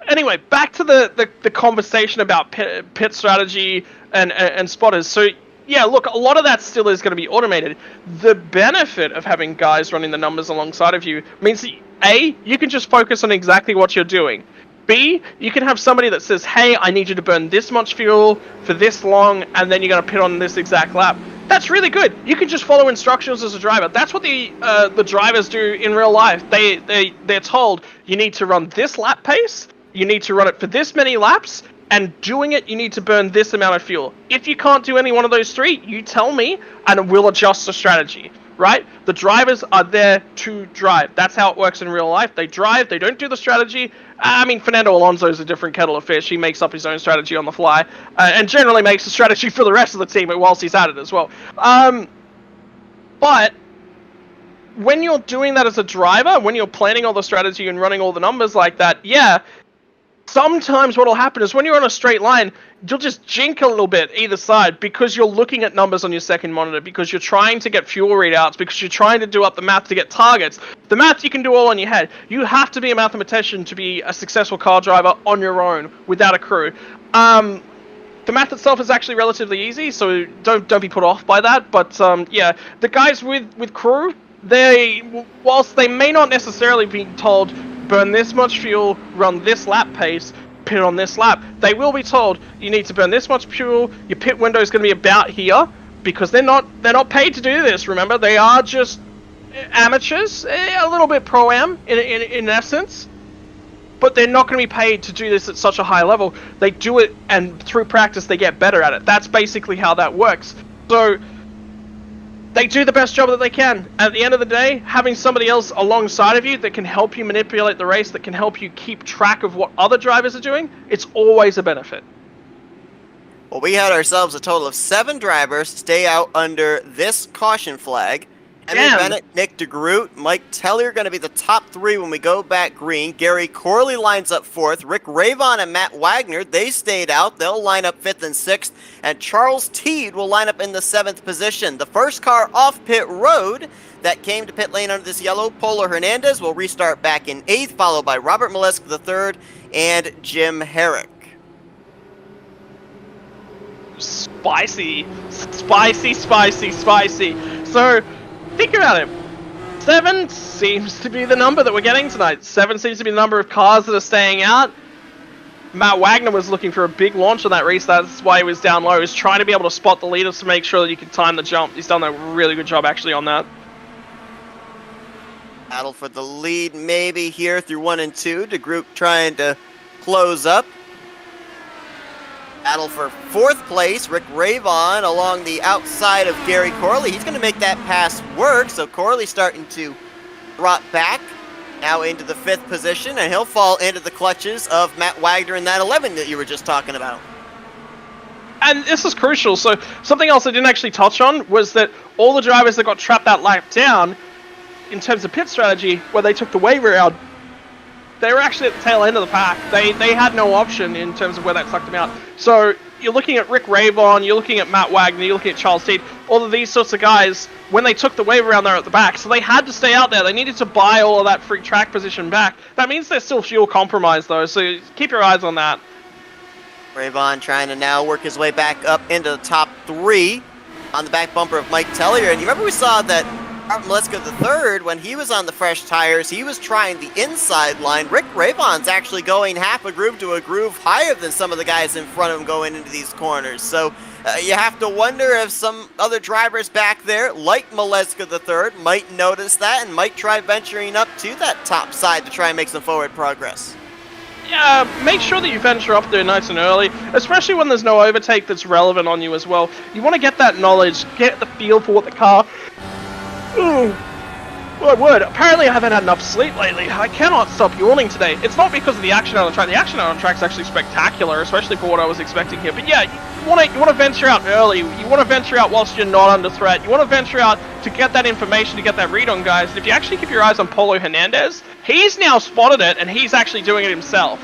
Anyway, back to the conversation about pit strategy and spotters. So, yeah, look, a lot of that still is going to be automated. The benefit of having guys running the numbers alongside of you means that, A, you can just focus on exactly what you're doing. B, you can have somebody that says, hey, I need you to burn this much fuel for this long, and then you're going to pit on this exact lap. That's really good. You can just follow instructions as a driver. That's what the drivers do in real life. They're told, you need to run this lap pace, you need to run it for this many laps, and doing it, you need to burn this amount of fuel. If you can't do any one of those three, you tell me, and we'll adjust the strategy. right? The drivers are there to drive. That's how it works in real life. They drive, they don't do the strategy. I mean, Fernando Alonso is a different kettle of fish. He makes up his own strategy on the fly, and generally makes a strategy for the rest of the team whilst he's at it as well. But when you're doing that as a driver, when you're planning all the strategy and running all the numbers like that, yeah, sometimes what will happen is when you're on a straight line, you'll just jink a little bit either side because you're looking at numbers on your second monitor, because you're trying to get fuel readouts, because you're trying to do up the math to get targets. The math you can do all on your head. You have to be a mathematician to be a successful car driver on your own without a crew. The math itself is actually relatively easy, so don't be put off by that. But yeah, the guys with crew, whilst they may not necessarily be told burn this much fuel, run this lap pace, pit on this lap, they will be told you need to burn this much fuel, your pit window is going to be about here, because they're not paid to do this. Remember, they are just amateurs, a little bit pro-am in essence, but they're not going to be paid to do this at such a high level. They do it, and through practice they get better at it. That's basically how that works. So they do the best job that they can. At the end of the day, having somebody else alongside of you that can help you manipulate the race, that can help you keep track of what other drivers are doing, it's always a benefit. Well, we had ourselves a total of 7 drivers stay out under this caution flag. Henry Bennett, Nick DeGroot, Mike Tellier going to be the top 3 when we go back green. Gary Corley lines up 4th. Rick Ravon and Matt Wagner, they stayed out. They'll line up 5th and 6th. And Charles Teed will line up in the 7th position. The first car off pit road that came to pit lane under this yellow, Polo Hernandez, will restart back in 8th, followed by Robert Molesky III and Jim Herrick. Spicy. So, think about it. 7 seems to be the number that we're getting tonight. 7 seems to be the number of cars that are staying out. Matt Wagner was looking for a big launch on that race. That's why he was down low. He was trying to be able to spot the leaders to make sure that you can time the jump. He's done a really good job actually on that. Battle for the lead maybe here through 1 and 2. DeGroot trying to close up. Battle for 4th place, Rick Ravon along the outside of Gary Corley. He's going to make that pass work, so Corley starting to drop back now into the 5th position, and he'll fall into the clutches of Matt Wagner in that 11 that you were just talking about. And this is crucial. So something else I didn't actually touch on was that all the drivers that got trapped that lap down in terms of pit strategy, where they took the wave around, they were actually at the tail end of the pack. They had no option in terms of where that sucked them out. So you're looking at Rick Ravon, you're looking at Matt Wagner, you're looking at Charles Teed, all of these sorts of guys, when they took the wave around, they're at the back. So they had to stay out there. They needed to buy all of that free track position back. That means they're still fuel compromised though, so keep your eyes on that. Ravon trying to now work his way back up into the top 3 on the back bumper of Mike Tellier. And you remember we saw that Molesky III, when he was on the fresh tires, he was trying the inside line. Rick Ravon's actually going half a groove to a groove higher than some of the guys in front of him going into these corners. So you have to wonder if some other drivers back there, like Molesky III, might notice that and might try venturing up to that top side to try and make some forward progress. Yeah, make sure that you venture up there nice and early, especially when there's no overtake that's relevant on you as well. You want to get that knowledge, get the feel for what the car... Ooh, my word, apparently I haven't had enough sleep lately. I cannot stop yawning today. It's not because of the action on the track. The action on the track is actually spectacular, especially for what I was expecting here. But yeah, you want to venture out early. You want to venture out whilst you're not under threat. You want to venture out to get that information, to get that read on guys. And if you actually keep your eyes on Polo Hernandez, he's now spotted it, and he's actually doing it himself.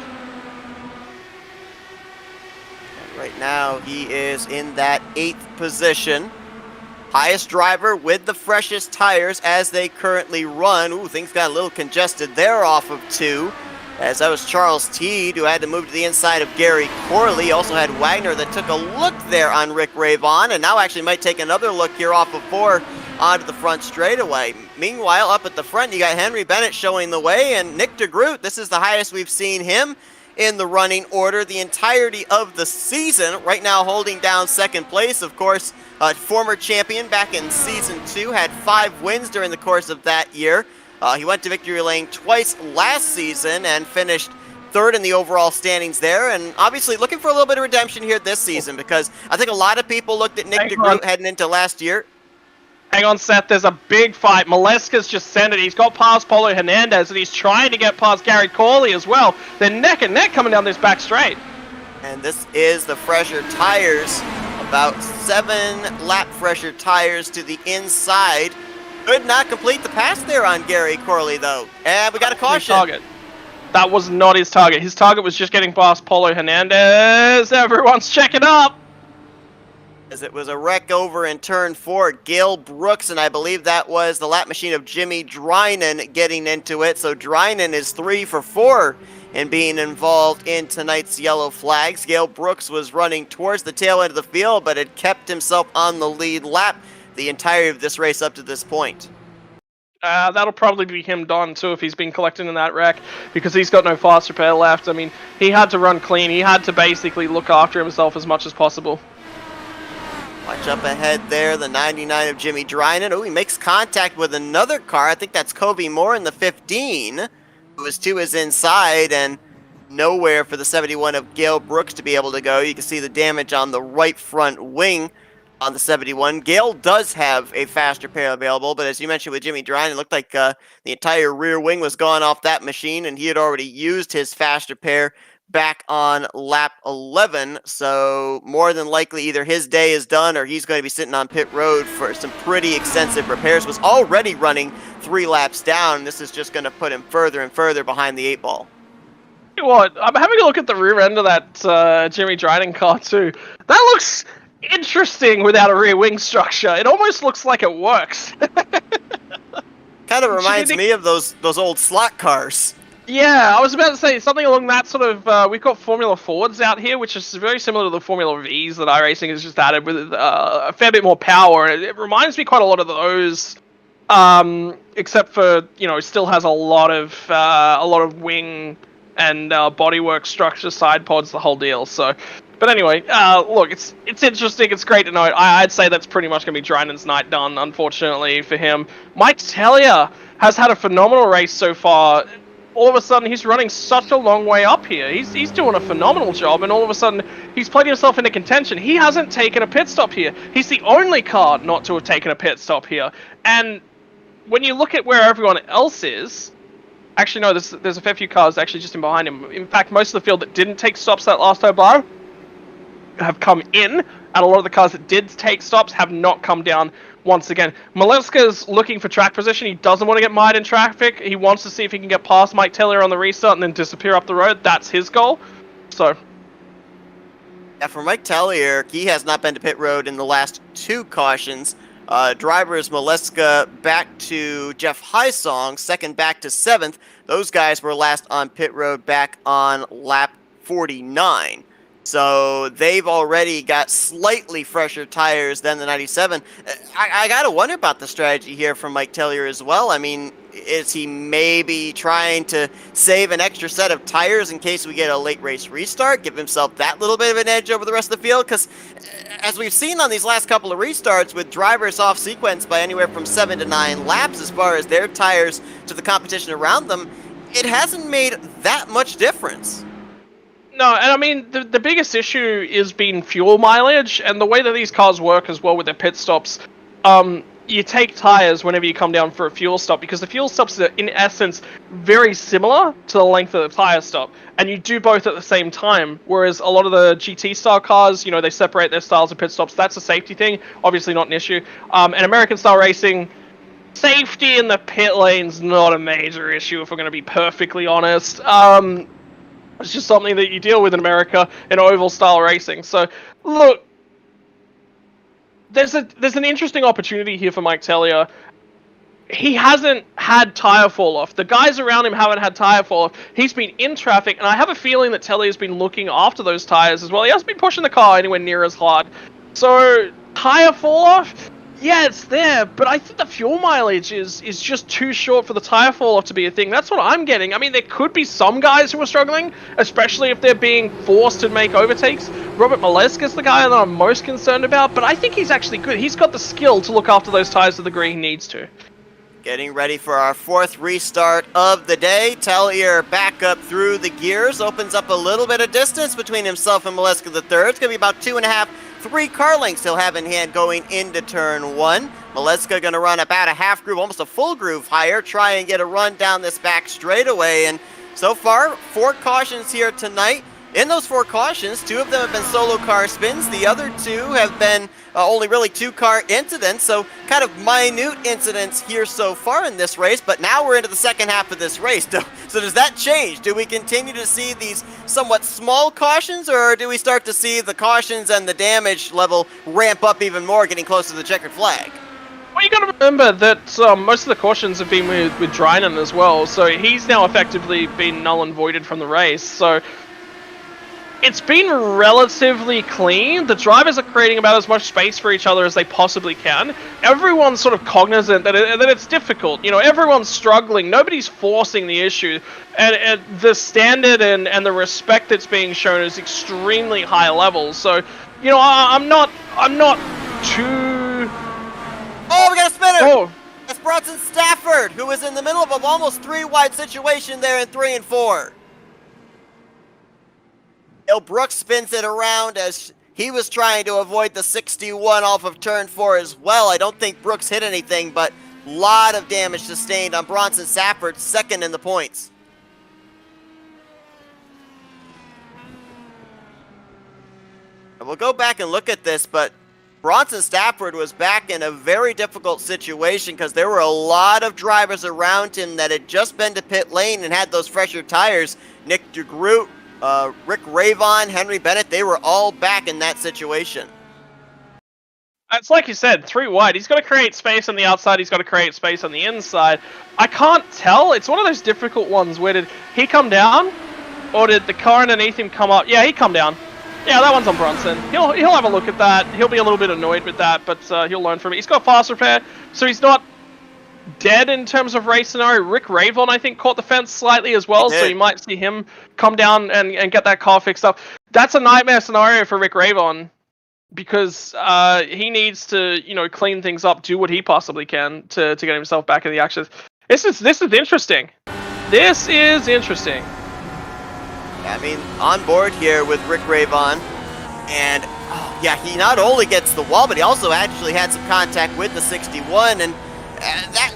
Right now, he is in that 8th position. Highest driver with the freshest tires as they currently run. Ooh, things got a little congested there off of 2. As that was Charles Teed, who had to move to the inside of Gary Corley. Also had Wagner that took a look there on Rick Ravon, and now actually might take another look here off of 4 onto the front straightaway. Meanwhile, up at the front, you got Henry Bennett showing the way, and Nick DeGroot, this is the highest we've seen him in the running order the entirety of the season. Right now holding down 2nd place, of course, former champion back in Season 2, had 5 wins during the course of that year. He went to victory lane twice last season and finished 3rd in the overall standings there, and obviously looking for a little bit of redemption here this season, because I think a lot of people looked at Nick DeGroot heading into last year. Hang on, Seth. There's a big fight. Maleska's just sent it. He's got past Paulo Hernandez, and he's trying to get past Gary Corley as well. They're neck and neck coming down this back straight. And this is the fresher tires. About 7 lap fresher tires to the inside. Could not complete the pass there on Gary Corley, though. And we got a caution. Target. That was not his target. His target was just getting past Paulo Hernandez. Everyone's checking up. As it was a wreck over in turn 4, Gale Brooks, and I believe that was the lap machine of Jimmy Drynan getting into it. So Drynan is 3 for 4 in being involved in tonight's yellow flags. Gale Brooks was running towards the tail end of the field, but had kept himself on the lead lap the entirety of this race up to this point. That'll probably be him done too if he's been collecting in that wreck, because he's got no fast repair left. I mean, he had to run clean. He had to basically look after himself as much as possible. Watch up ahead there, the 99 of Jimmy Drynan. Oh, he makes contact with another car. I think that's Kobe Moore in the 15, who was to his inside, and nowhere for the 71 of Gale Brooks to be able to go. You can see the damage on the right front wing on the 71. Gale does have a fast repair available, but as you mentioned with Jimmy Drynan, it looked like the entire rear wing was gone off that machine, and he had already used his fast repair back on lap 11, so more than likely either his day is done or he's going to be sitting on pit road for some pretty extensive repairs. Was already running 3 laps down, and this is just going to put him further and further behind the 8 ball. What? I'm having a look at the rear end of that Jimmy Drynan car too. That looks interesting without a rear wing structure. It almost looks like it works. Kind of reminds me of those old slot cars. Yeah, I was about to say something along that sort of, we've got Formula Fords out here, which is very similar to the Formula Vs that iRacing has just added with a fair bit more power. And it reminds me quite a lot of those, except for, you know, it still has a lot of wing and bodywork structure, side pods, the whole deal. So, but anyway, look, it's interesting. It's great to know. I'd say that's pretty much going to be Drynan's night done, unfortunately for him. Mike Tellier has had a phenomenal race so far. All of a sudden, he's running such a long way up here. He's doing a phenomenal job, and all of a sudden, he's played himself into contention. He hasn't taken a pit stop here. He's the only car not to have taken a pit stop here. And when you look at where everyone else is, actually, no, there's a fair few cars actually just in behind him. In fact, most of the field that didn't take stops that last bar have come in, and a lot of the cars that did take stops have not come down once again. Maleska's looking for track position. He doesn't want to get mired in traffic. He wants to see if he can get past Mike Tellier on the restart and then disappear up the road. That's his goal. So, yeah, for Mike Tellier, he has not been to pit road in the last 2 cautions. Drivers Maleska back to Jeff Highsong, second back to 7th. Those guys were last on pit road back on lap 49. So they've already got slightly fresher tires than the 97. I got to wonder about the strategy here from Mike Tellier as well. I mean, is he maybe trying to save an extra set of tires in case we get a late race restart, give himself that little bit of an edge over the rest of the field? Because as we've seen on these last couple of restarts, with drivers off sequence by anywhere from 7 to 9 laps as far as their tires to the competition around them, it hasn't made that much difference. no, and I mean, the biggest issue is being fuel mileage, and the way that these cars work as well with their pit stops, you take tires whenever you come down for a fuel stop, because the fuel stops are, in essence, very similar to the length of the tire stop, and you do both at the same time, whereas a lot of the GT-style cars, you know, they separate their styles of pit stops. That's a safety thing, obviously not an issue. And American-style racing, safety in the pit lane's not a major issue, if we're going to be perfectly honest. It's just something that you deal with in America in oval-style racing. So, look, there's an interesting opportunity here for Mike Tellier. He hasn't had tire fall off. The guys around him haven't had tire fall off. He's been in traffic, and I have a feeling that Tellier's been looking after those tires as well. He hasn't been pushing the car anywhere near as hard. So, tire fall off? Yeah, it's there, but I think the fuel mileage is just too short for the tire fall-off to be a thing. That's what I'm getting. I mean, there could be some guys who are struggling, especially if they're being forced to make overtakes. Robert Maleska's the guy that I'm most concerned about, but I think he's actually good. He's got the skill to look after those tires to the degree he needs to. Getting ready for our 4th restart of the day. Tellier back up through the gears, opens up a little bit of distance between himself and Maleska the third. It's going to be about 2.5, 3 car lengths he'll have in hand going into turn 1. Maleska going to run about a half groove, almost a full groove higher, try and get a run down this back straightaway. And so far, 4 cautions here tonight. In those 4 cautions, 2 of them have been solo car spins. The other 2 have been only really 2 car incidents, so kind of minute incidents here so far in this race, but now we're into the second half of this race. So does that change? Do we continue to see these somewhat small cautions, or do we start to see the cautions and the damage level ramp up even more, getting close to the checkered flag? Well, you got to remember that most of the cautions have been with Drynan as well, so he's now effectively been null and voided from the race, so it's been relatively clean. The drivers are creating about as much space for each other as they possibly can. Everyone's sort of cognizant that it's difficult. You know, everyone's struggling. Nobody's forcing the issue. And the standard and the respect that's being shown is extremely high levels. So, you know, I'm not too... Oh, we got a spinner! Oh. That's Bronson Stafford, who was in the middle of an almost 3-wide situation there in 3 and 4. Brooks spins it around as he was trying to avoid the 61 off of turn 4 as well. I don't think Brooks hit anything, but a lot of damage sustained on Bronson Stafford, second in the points. And we'll go back and look at this, but Bronson Stafford was back in a very difficult situation because there were a lot of drivers around him that had just been to pit lane and had those fresher tires. Nick DeGroot, Rick Ravon, Henry Bennett, they were all back in that situation. It's like you said, 3 wide. He's got to create space on the outside. He's got to create space on the inside. I can't tell. It's one of those difficult ones. Where did he come down? Or did the car underneath him come up? Yeah, he come down. Yeah, that one's on Bronson. He'll have a look at that. He'll be a little bit annoyed with that, but he'll learn from it. He's got fast repair, so he's not dead in terms of race scenario. Rick Ravon, I think, caught the fence slightly as well, so you might see him come down and get that car fixed up. That's a nightmare scenario for Rick Ravon because he needs to, you know, clean things up, do what he possibly can to get himself back in the action. This is interesting. This is interesting. I mean, on board here with Rick Ravon, and yeah, he not only gets the wall, but he also actually had some contact with the 61, and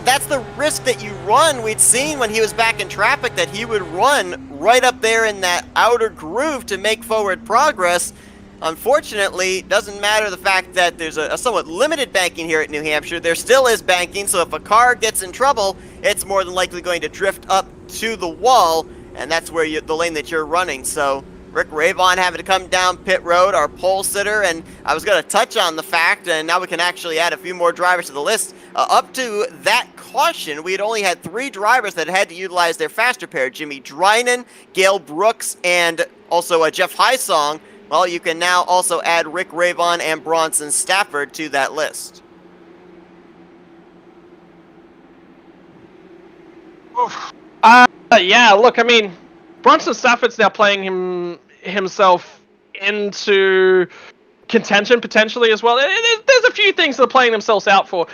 that's the risk that you run. We'd seen when he was back in traffic that he would run right up there in that outer groove to make forward progress. Unfortunately, doesn't matter the fact that there's a somewhat limited banking here at New Hampshire. There still is banking, so if a car gets in trouble, it's more than likely going to drift up to the wall, and that's where the lane that you're running. So Rick Ravon having to come down pit road, our pole sitter, and I was going to touch on the fact, and now we can actually add a few more drivers to the list. Up to that caution, we had only had 3 drivers that had to utilize their fast repair: Jimmy Drynan, Gail Brooks, and also Jeff Highsong. Well, you can now also add Rick Ravon and Bronson Stafford to that list. Yeah, look, I mean, Bronson Stafford's now playing himself into contention potentially as well. There's a few things that are playing themselves out for.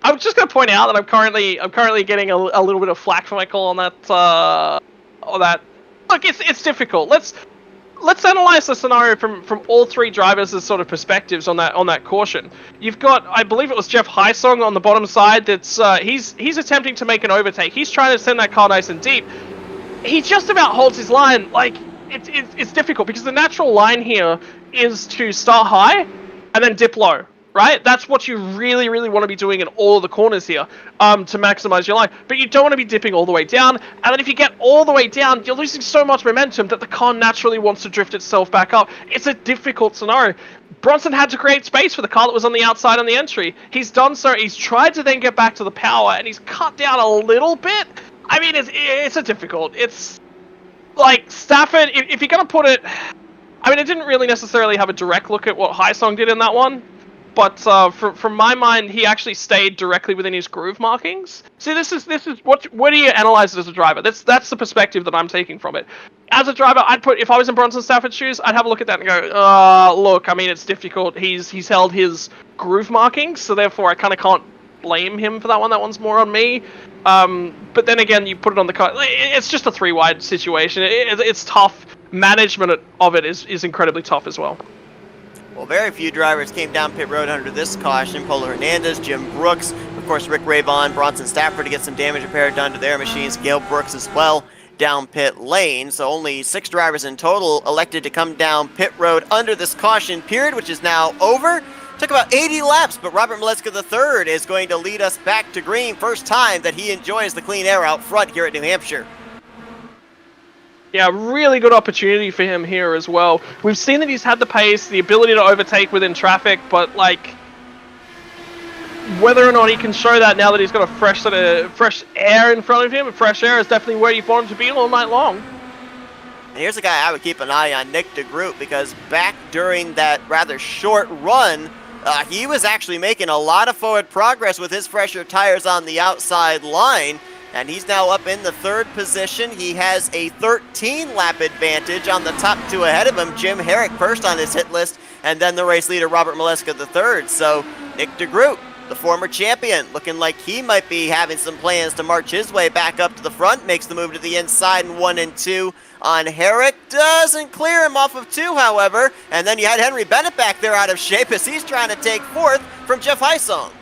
I'm just going to point out that I'm currently getting a little bit of flack for my call on that. Look, it's difficult. Let's analyze the scenario from all 3 drivers' sort of perspectives on that caution. You've got, I believe it was Jeff Highsong on the bottom side. That's he's attempting to make an overtake. He's trying to send that car nice and deep. He just about holds his line. Like it's difficult because the natural line here is to start high and then dip low. Right? That's what you really, really want to be doing in all of the corners here to maximize your line. But you don't want to be dipping all the way down. And then if you get all the way down, you're losing so much momentum that the car naturally wants to drift itself back up. It's a difficult scenario. Bronson had to create space for the car that was on the outside on the entry. He's done so. He's tried to then get back to the power, and he's cut down a little bit. I mean, it's a difficult. It's like Stafford, if you're going to put it... I mean, I didn't really necessarily have a direct look at what Highsong did in that one. But from my mind, he actually stayed directly within his groove markings. See, this is what do you analyze it as a driver? That's the perspective that I'm taking from it. As a driver, if I was in Bronson Stafford's shoes, I'd have a look at that and go, look, I mean, it's difficult. He's held his groove markings, so therefore I kind of can't blame him for that one. That one's more on me. But then again, you put it on the car. It's just a 3-wide situation. It's tough. Management of it is incredibly tough as well. Well, very few drivers came down pit road under this caution. Polo Hernandez, Jim Brooks, of course Rick Rayvon, Bronson Stafford to get some damage repair done to their machines. Gail Brooks as well down pit lane. So only 6 drivers in total elected to come down pit road under this caution period, which is now over. Took about 80 laps, but Robert Maleska III is going to lead us back to green. First time that he enjoys the clean air out front here at New Hampshire. Yeah, really good opportunity for him here as well. We've seen that he's had the pace, the ability to overtake within traffic, but like, whether or not he can show that now that he's got a fresh sort of fresh air in front of him, fresh air is definitely where you want him to be all night long. And here's a guy I would keep an eye on, Nick DeGroot, because back during that rather short run, he was actually making a lot of forward progress with his fresher tires on the outside line. And he's now up in the 3rd position. He has a 13-lap advantage on the top 2 ahead of him. Jim Herrick first on his hit list, and then the race leader, Robert Maleska III. So Nick DeGroot, the former champion, looking like he might be having some plans to march his way back up to the front. Makes the move to the inside in 1 and 2 on Herrick. Doesn't clear him off of 2, however. And then you had Henry Bennett back there out of shape as he's trying to take 4th from Jeff Heisong.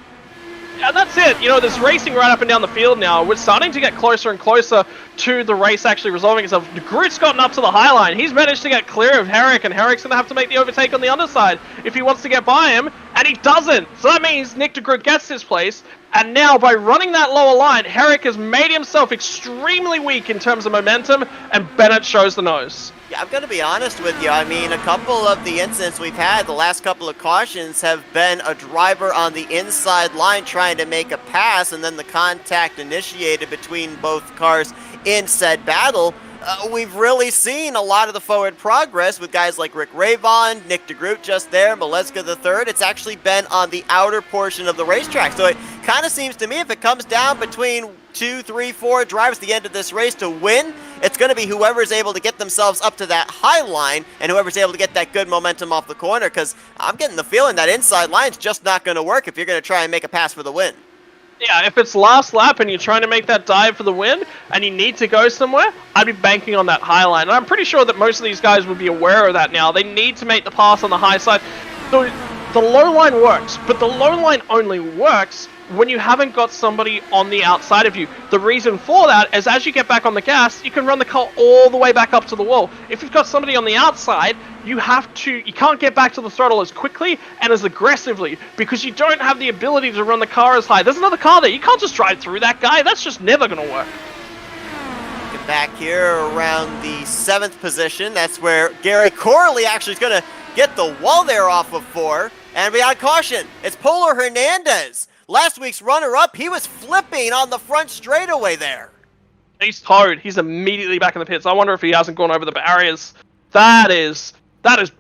Yeah, that's it. You know, there's racing right up and down the field now. We're starting to get closer and closer to the race actually resolving itself. DeGroot's gotten up to the high line. He's managed to get clear of Herrick, and Herrick's going to have to make the overtake on the underside if he wants to get by him, and he doesn't. So that means Nick DeGroot gets his place, and now by running that lower line, Herrick has made himself extremely weak in terms of momentum, and Bennett shows the nose. Yeah, I'm going to be honest with you. I mean, a couple of the incidents we've had, the last couple of cautions, have been a driver on the inside line trying to make a pass, and then the contact initiated between both cars in said battle. We've really seen a lot of the forward progress with guys like Rick Rayvon, Nick DeGroot just there, Maleska III. It's actually been on the outer portion of the racetrack. So it kind of seems to me if it comes down between 2, 3, 4 drivers at the end of this race to win, it's going to be whoever's able to get themselves up to that high line and whoever's able to get that good momentum off the corner, because I'm getting the feeling that inside line's just not going to work if you're going to try and make a pass for the win. Yeah, if it's last lap and you're trying to make that dive for the win and you need to go somewhere, I'd be banking on that high line. And I'm pretty sure that most of these guys would be aware of that now. They need to make the pass on the high side. The low line works, but the low line only works when you haven't got somebody on the outside of you. The reason for that is as you get back on the gas, you can run the car all the way back up to the wall. If you've got somebody on the outside, you can't get back to the throttle as quickly and as aggressively because you don't have the ability to run the car as high. There's another car there. You can't just drive through that guy. That's just never going to work. Get back here around the 7th position. That's where Gary Corley actually is going to get the wall there off of 4. And we got caution. It's Polo Hernandez. Last week's runner-up, he was flipping on the front straightaway there. He's towed. He's immediately back in the pits. I wonder if he hasn't gone over the barriers. That is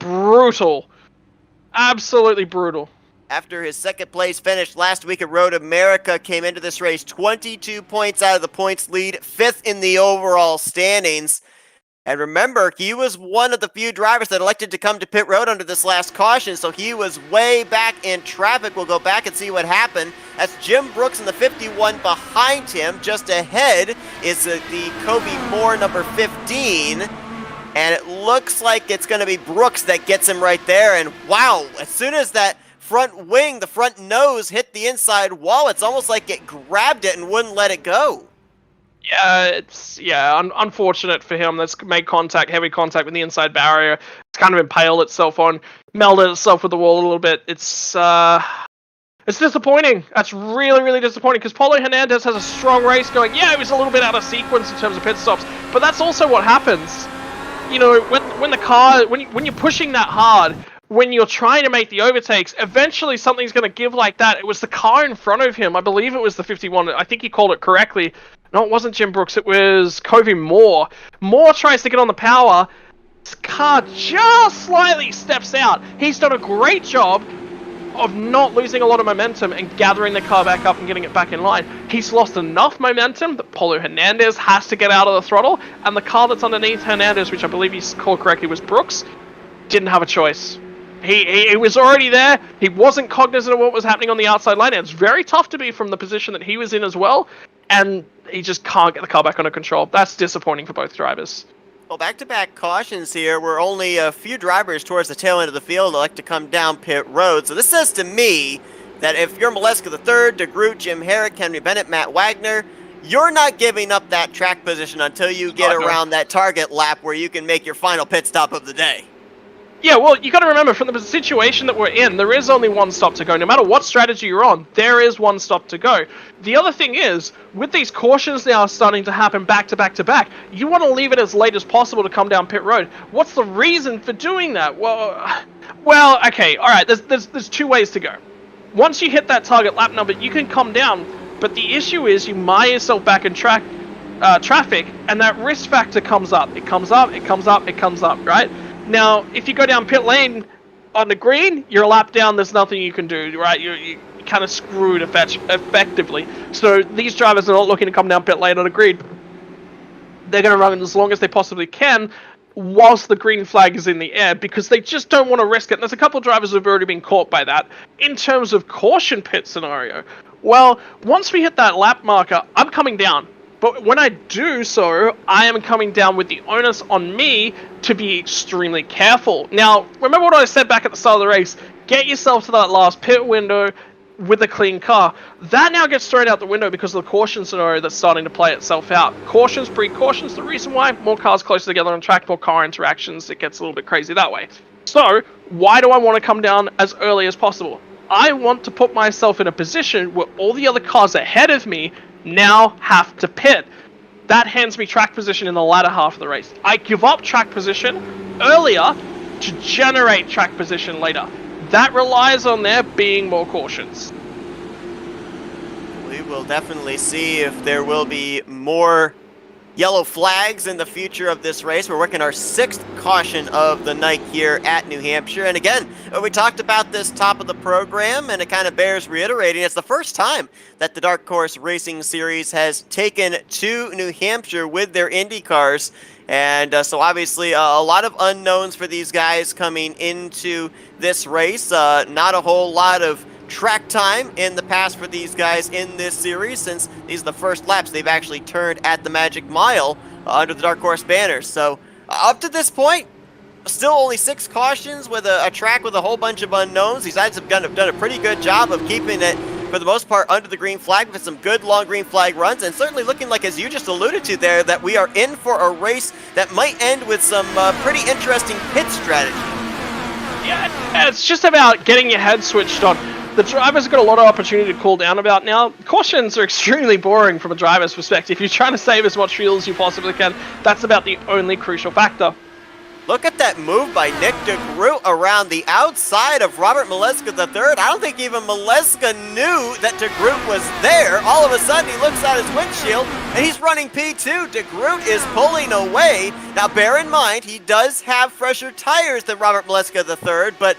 brutal. Absolutely brutal. After his 2nd place finish last week at Road America, came into this race 22 points out of the points lead, 5th in the overall standings. And remember, he was one of the few drivers that elected to come to pit road under this last caution, so he was way back in traffic. We'll go back and see what happened. That's Jim Brooks in the 51 behind him. Just ahead is the Kobe Moore, number 15. And it looks like it's going to be Brooks that gets him right there. And wow, as soon as that front wing, the front nose hit the inside wall, it's almost like it grabbed it and wouldn't let it go. Yeah, unfortunate for him. That's made heavy contact with the inside barrier. It's kind of impaled itself melded itself with the wall a little bit. It's disappointing. That's really, really disappointing because Polo Hernandez has a strong race going. Yeah, it was a little bit out of sequence in terms of pit stops, but that's also what happens. You know, when you're pushing that hard, when you're trying to make the overtakes, eventually something's going to give like that. It was the car in front of him. I believe it was the 51. I think he called it correctly. No, it wasn't Jim Brooks. It was Kobe Moore. Moore tries to get on the power. His car just slightly steps out. He's done a great job of not losing a lot of momentum and gathering the car back up and getting it back in line. He's lost enough momentum that Polo Hernandez has to get out of the throttle, and the car that's underneath Hernandez, which I believe he called correctly was Brooks, didn't have a choice. He was already there. He wasn't cognizant of what was happening on the outside lane. It's very tough to be from the position that he was in as well, and he just can't get the car back under control. That's disappointing for both drivers. Well, back-to-back cautions here. We're only a few drivers towards the tail end of the field that like to come down pit road. So this says to me that if you're Maleska the Third, DeGroot, Jim Herrick, Henry Bennett, Matt Wagner, you're not giving up that track position until you get around that target lap where you can make your final pit stop of the day. Yeah, well, you got to remember, from the situation that we're in, there is only one stop to go. No matter what strategy you're on, there is one stop to go. The other thing is, with these cautions now starting to happen back to back to back, you want to leave it as late as possible to come down pit road. What's the reason for doing that? Well, okay, all right. There's two ways to go. Once you hit that target lap number, you can come down, but the issue is you mire yourself back in traffic, and that risk factor comes up. It comes up, it comes up, it comes up, right? Now, if you go down pit lane on the green, you're a lap down, there's nothing you can do, right? You're kind of screwed effectively. So these drivers are not looking to come down pit lane on the green. They're going to run as long as they possibly can whilst the green flag is in the air, because they just don't want to risk it. And there's a couple of drivers who have already been caught by that. In terms of caution pit scenario, well, once we hit that lap marker, I'm coming down. But when I do so, I am coming down with the onus on me to be extremely careful. Now, remember what I said back at the start of the race? Get yourself to that last pit window with a clean car. That now gets thrown out the window because of the caution scenario that's starting to play itself out. Cautions, precautions, the reason why? More cars closer together on track, more car interactions, it gets a little bit crazy that way. So, why do I want to come down as early as possible? I want to put myself in a position where all the other cars ahead of me now have to pit. That hands me track position in the latter half of the race. I give up track position earlier to generate track position later. That relies on there being more cautions. We will definitely see if there will be more yellow flags in the future of this race. We're working our 6th caution of the night here at New Hampshire. And again, we talked about this top of the program, and it kind of bears reiterating. It's the first time that the Dark Horse Racing Series has taken to New Hampshire with their Indy cars. And so obviously a lot of unknowns for these guys coming into this race. Not a whole lot of track time in the past for these guys in this series, since these are the first laps they've actually turned at the Magic Mile under the Dark Horse banner. So up to this point, still only 6 cautions with a track with a whole bunch of unknowns. These guys have done a pretty good job of keeping it, for the most part, under the green flag with some good long green flag runs, and certainly looking like, as you just alluded to there, that we are in for a race that might end with some pretty interesting pit strategy. Yeah, it's just about getting your head switched on. The drivers have got a lot of opportunity to cool down about now. Cautions are extremely boring from a driver's perspective. You're trying to save as much fuel as you possibly can. That's about the only crucial factor. Look at that move by Nick DeGroot around the outside of Robert Maleska III. I don't think even Maleska knew that DeGroot was there. All of a sudden, he looks at his windshield, and he's running P2. DeGroot is pulling away. Now, bear in mind, he does have fresher tires than Robert Maleska III, but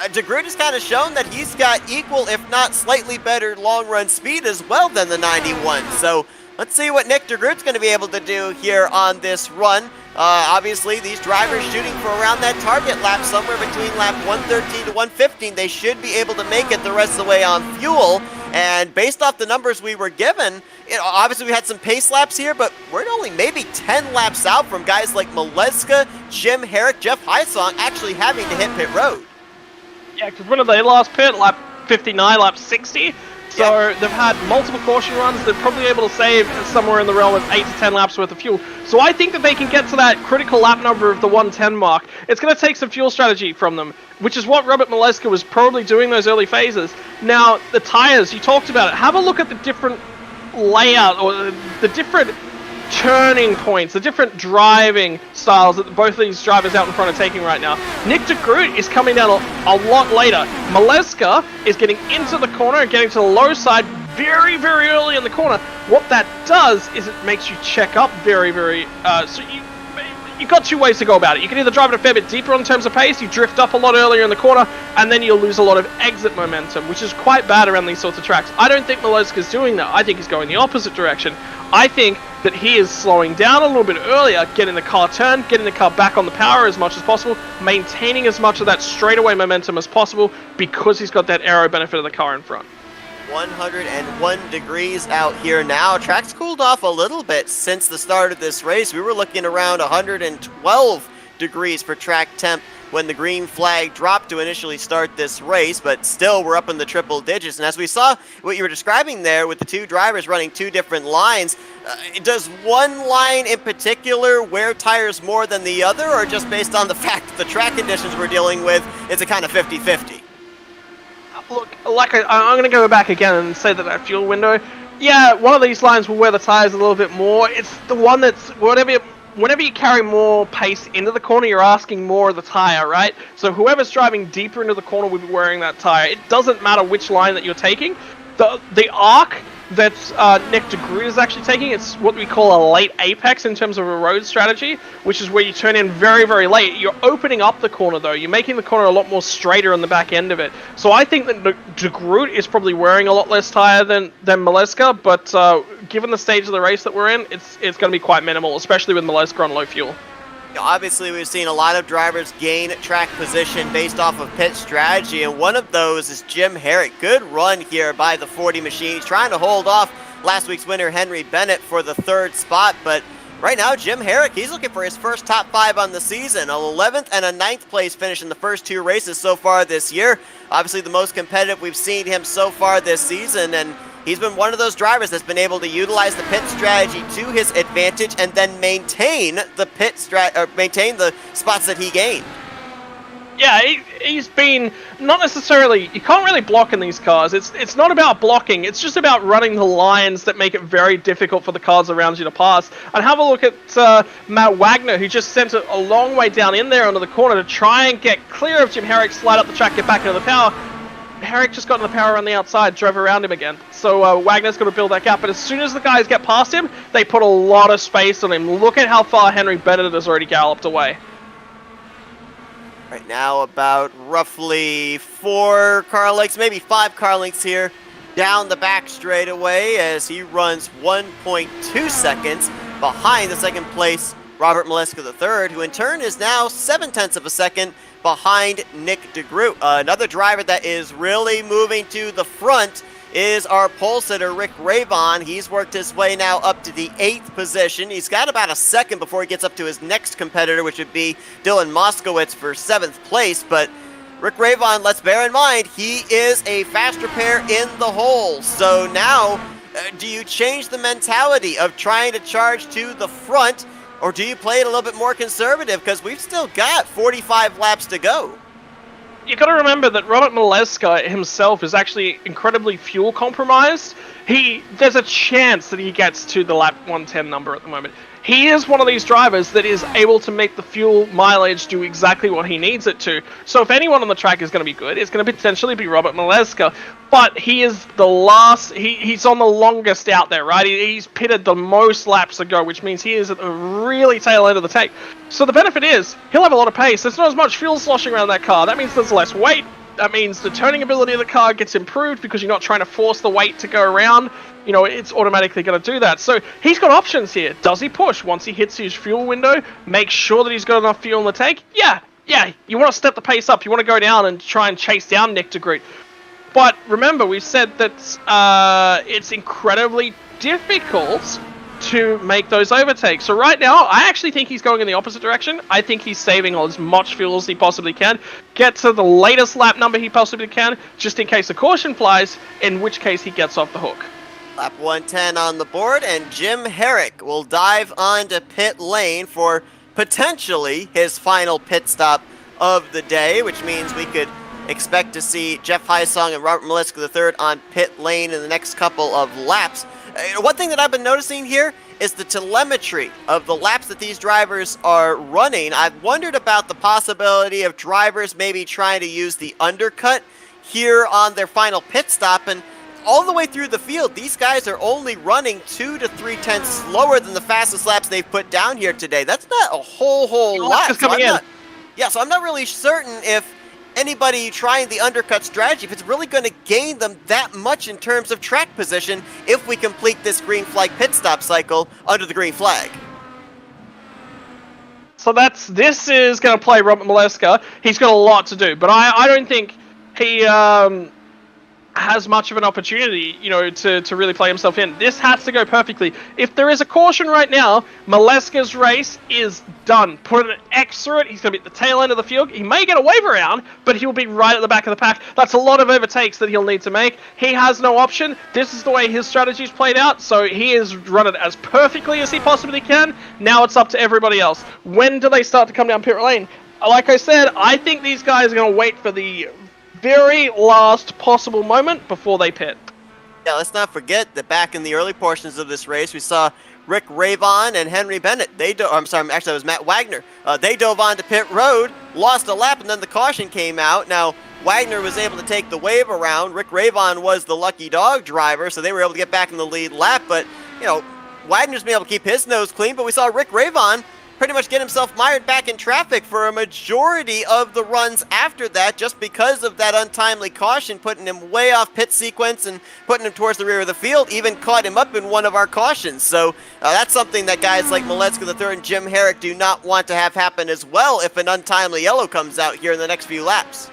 DeGroot has kind of shown that he's got equal, if not slightly better, long-run speed as well than the 91. So let's see what Nick DeGroot's going to be able to do here on this run. Obviously, these drivers shooting for around that target lap, somewhere between lap 113 to 115. They should be able to make it the rest of the way on fuel. And based off the numbers we were given, obviously we had some pace laps here, but we're only maybe 10 laps out from guys like Maleska, Jim Herrick, Jeff Heisong actually having to hit pit road. Yeah, because when did they last pit? Lap 59, lap 60? So they've had multiple caution runs. They're probably able to save somewhere in the realm of 8 to 10 laps worth of fuel. So I think that they can get to that critical lap number of the 110 mark. It's going to take some fuel strategy from them, which is what Robert Maleska was probably doing those early phases. Now, the tires, you talked about it. Have a look at the different layout, or the different turning points, the different driving styles that both of these drivers out in front are taking right now. Nick DeGroot is coming down a lot later. Maleska is getting into the corner and getting to the low side very, very early in the corner. What that does is it makes you check up very, very... so you've got 2 ways to go about it. You can either drive it a fair bit deeper in terms of pace, you drift up a lot earlier in the corner, and then you'll lose a lot of exit momentum, which is quite bad around these sorts of tracks. I don't think Maleska's doing that. I think he's going the opposite direction. I think that he is slowing down a little bit earlier, getting the car turned, getting the car back on the power as much as possible, maintaining as much of that straightaway momentum as possible, because he's got that aero benefit of the car in front. 101 degrees out here now. Track's cooled off a little bit since the start of this race. We were looking around 112 degrees for track temp when the green flag dropped to initially start this race, but still we're up in the triple digits. And as we saw what you were describing there with the two drivers running two different lines, does one line in particular wear tires more than the other, or just based on the fact that the track conditions we're dealing with, it's a kind of 50-50? Look, I'm going to go back again and say that fuel window, yeah, one of these lines will wear the tires a little bit more. It's the one that's, whenever you carry more pace into the corner, you're asking more of the tire, right? So whoever's driving deeper into the corner will be wearing that tire. It doesn't matter which line that you're taking. The arc that Nick de Groot is actually taking, it's what we call a late apex in terms of a road strategy, which is where you turn in very, very late. You're opening up the corner, though. You're making the corner a lot more straighter on the back end of it. So I think that de Groot is probably wearing a lot less tire than Maleska, but given the stage of the race that we're in, it's going to be quite minimal, especially with Maleska on low fuel. Obviously, we've seen a lot of drivers gain track position based off of pit strategy, and one of those is Jim Herrick. Good run here by the 40 machine. He's trying to hold off last week's winner, Henry Bennett, for the third spot, but right now, Jim Herrick, he's looking for his first top 5 on the season. An 11th and a 9th place finish in the first 2 races so far this year. Obviously, the most competitive we've seen him so far this season, and he's been one of those drivers that's been able to utilize the pit strategy to his advantage and then maintain the spots that he gained. Yeah, he's been not necessarily. You can't really block in these cars. It's not about blocking. It's just about running the lines that make it very difficult for the cars around you to pass. And have a look at Matt Wagner, who just sent it a long way down in there onto the corner to try and get clear of Jim Herrick, slide up the track, get back into the power. Herrick just got in the power on the outside, drove around him again. So Wagner's got to build that gap. But as soon as the guys get past him, they put a lot of space on him. Look at how far Henry Bennett has already galloped away. Right now, about roughly 4 car lengths, maybe 5 car lengths here down the back straightaway as he runs 1.2 seconds behind the second place Robert Maleska III, who in turn is now 0.7 of a second behind Nick de Groot. Another driver that is really moving to the front is our pole sitter, Rick Ravon. He's worked his way now up to the 8th position. He's got about a second before he gets up to his next competitor, which would be Dylan Moskowitz for 7th place. But Rick Ravon, let's bear in mind, he is a faster pair in the hole. So now, do you change the mentality of trying to charge to the front, or do you play it a little bit more conservative? Because we've still got 45 laps to go. You got to remember that Robert Maleska himself is actually incredibly fuel compromised. There's a chance that he gets to the lap 110 number at the moment. He is one of these drivers that is able to make the fuel mileage do exactly what he needs it to. So if anyone on the track is going to be good, it's going to potentially be Robert Maleska. But he is the last, he's on the longest out there, right? He's pitted the most laps to go, which means he is at the really tail end of the tank. So the benefit is, he'll have a lot of pace. There's not as much fuel sloshing around that car. That means there's less weight. That means the turning ability of the car gets improved because you're not trying to force the weight to go around. You know, it's automatically going to do that. So he's got options here. Does he push once he hits his fuel window? Make sure that he's got enough fuel in the tank? Yeah. You want to step the pace up. You want to go down and try and chase down Nick de Groot. But remember, we said that it's incredibly difficult to make those overtakes. So right now, I actually think he's going in the opposite direction. I think he's saving as much fuel as he possibly can. Get to the latest lap number he possibly can, just in case the caution flies, in which case he gets off the hook. Lap 110 on the board, and Jim Herrick will dive onto pit lane for potentially his final pit stop of the day, which means we could expect to see Jeff Hysong and Robert Maleska III on pit lane in the next couple of laps. One thing that I've been noticing here is the telemetry of the laps that these drivers are running. I've wondered about the possibility of drivers maybe trying to use the undercut here on their final pit stop, and all the way through the field, these guys are only running 2 to 3 tenths slower than the fastest laps they've put down here today. That's not a whole lot. So I'm not really certain if anybody trying the undercut strategy, if it's really going to gain them that much in terms of track position if we complete this green flag pit stop cycle under the green flag. So this is going to play Robert Maleska. He's got a lot to do, but I don't think he has much of an opportunity, to really play himself in. This has to go perfectly. If there is a caution right now, Maleska's race is done. Put an X through it. He's going to be at the tail end of the field. He may get a wave around, but he'll be right at the back of the pack. That's a lot of overtakes that he'll need to make. He has no option. This is the way his strategy's played out, so he is run it as perfectly as he possibly can. Now it's up to everybody else. When do they start to come down pit lane? Like I said, I think these guys are going to wait for the very last possible moment before they pit. Yeah, let's not forget that back in the early portions of this race, we saw Rick Ravon and Henry Bennett. Actually, that was Matt Wagner. They dove onto pit road, lost a lap, and then the caution came out. Now, Wagner was able to take the wave around. Rick Ravon was the lucky dog driver, so they were able to get back in the lead lap. But, Wagner's been able to keep his nose clean, but we saw Rick Ravon pretty much get himself mired back in traffic for a majority of the runs after that, just because of that untimely caution, putting him way off pit sequence and putting him towards the rear of the field, even caught him up in one of our cautions. So that's something that guys like Maleska III and Jim Herrick do not want to have happen as well if an untimely yellow comes out here in the next few laps.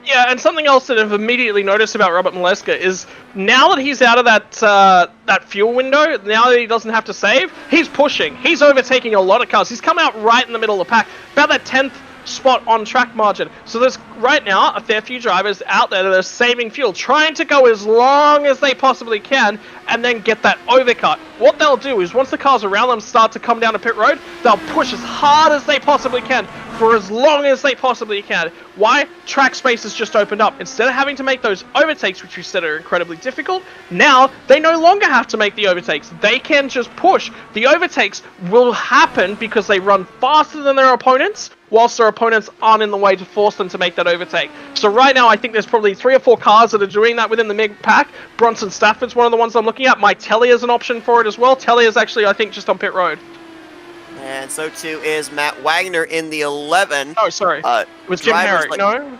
Yeah, and something else that I've immediately noticed about Robert Maleska is now that he's out of that fuel window, now that he doesn't have to save, he's pushing. He's overtaking a lot of cars. He's come out right in the middle of the pack, about that 10th spot on track margin. So there's right now a fair few drivers out there that are saving fuel, trying to go as long as they possibly can and then get that overcut. What they'll do is once the cars around them start to come down to pit road, they'll push as hard as they possibly can for as long as they possibly can. Why? Track space has just opened up. Instead of having to make those overtakes, which we said are incredibly difficult, now they no longer have to make the overtakes. They can just push. The overtakes will happen because they run faster than their opponents, whilst their opponents aren't in the way to force them to make that overtake. So right now, I think there's probably 3 or 4 cars that are doing that within the mid pack. Bronson Stafford's one of the ones I'm looking at. Mike Telly is an option for it as well. Telly is actually, I think, just on pit road. And so too is Matt Wagner in the 11. Oh, sorry. Was Jim Herrick, no?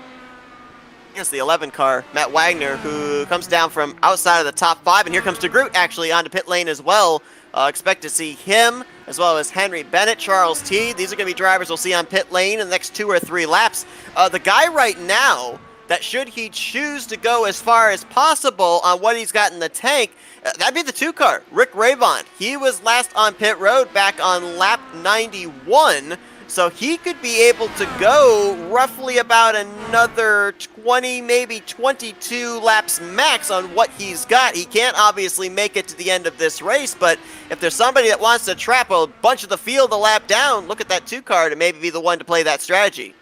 Yes, the 11 car. Matt Wagner, who comes down from outside of the top 5. And here comes DeGroot, actually, onto pit lane as well. Expect to see him, as well as Henry Bennett, Charles T. These are going to be drivers we'll see on pit lane in the next 2 or 3 laps. The guy right now, that should he choose to go as far as possible on what he's got in the tank, that'd be the 2 car, Rick Ravon. He was last on pit road back on lap 91, so he could be able to go roughly about another 20, maybe 22 laps max on what he's got. He can't obviously make it to the end of this race, but if there's somebody that wants to trap a bunch of the field a lap down, look at that 2 car to maybe be the one to play that strategy.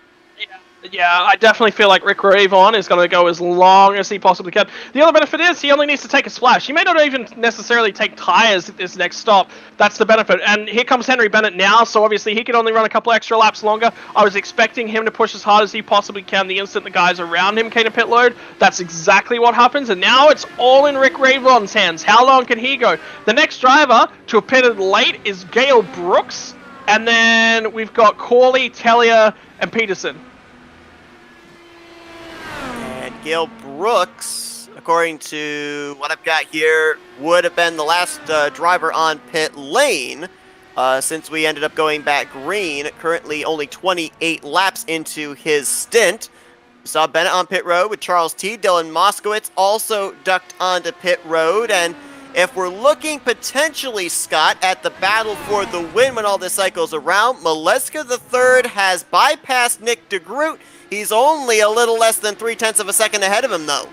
Yeah, I definitely feel like Rick Ravon is going to go as long as he possibly can. The other benefit is he only needs to take a splash. He may not even necessarily take tires at this next stop. That's the benefit. And here comes Henry Bennett now, so obviously he can only run a couple extra laps longer. I was expecting him to push as hard as he possibly can the instant the guys around him came to pit load. That's exactly what happens, and now it's all in Rick Ravon's hands. How long can he go? The next driver to have pitted late is Gail Brooks, and then we've got Corley, Tellier, and Peterson. Gail Brooks, according to what I've got here, would have been the last driver on pit lane since we ended up going back green. Currently only 28 laps into his stint. We saw Bennett on pit road with Charles T. Dylan Moskowitz also ducked onto pit road. And if we're looking potentially, Scott, at the battle for the win when all this cycles around, Maleska III has bypassed Nick DeGroot. He's only a little less than 0.3 of a second ahead of him, though.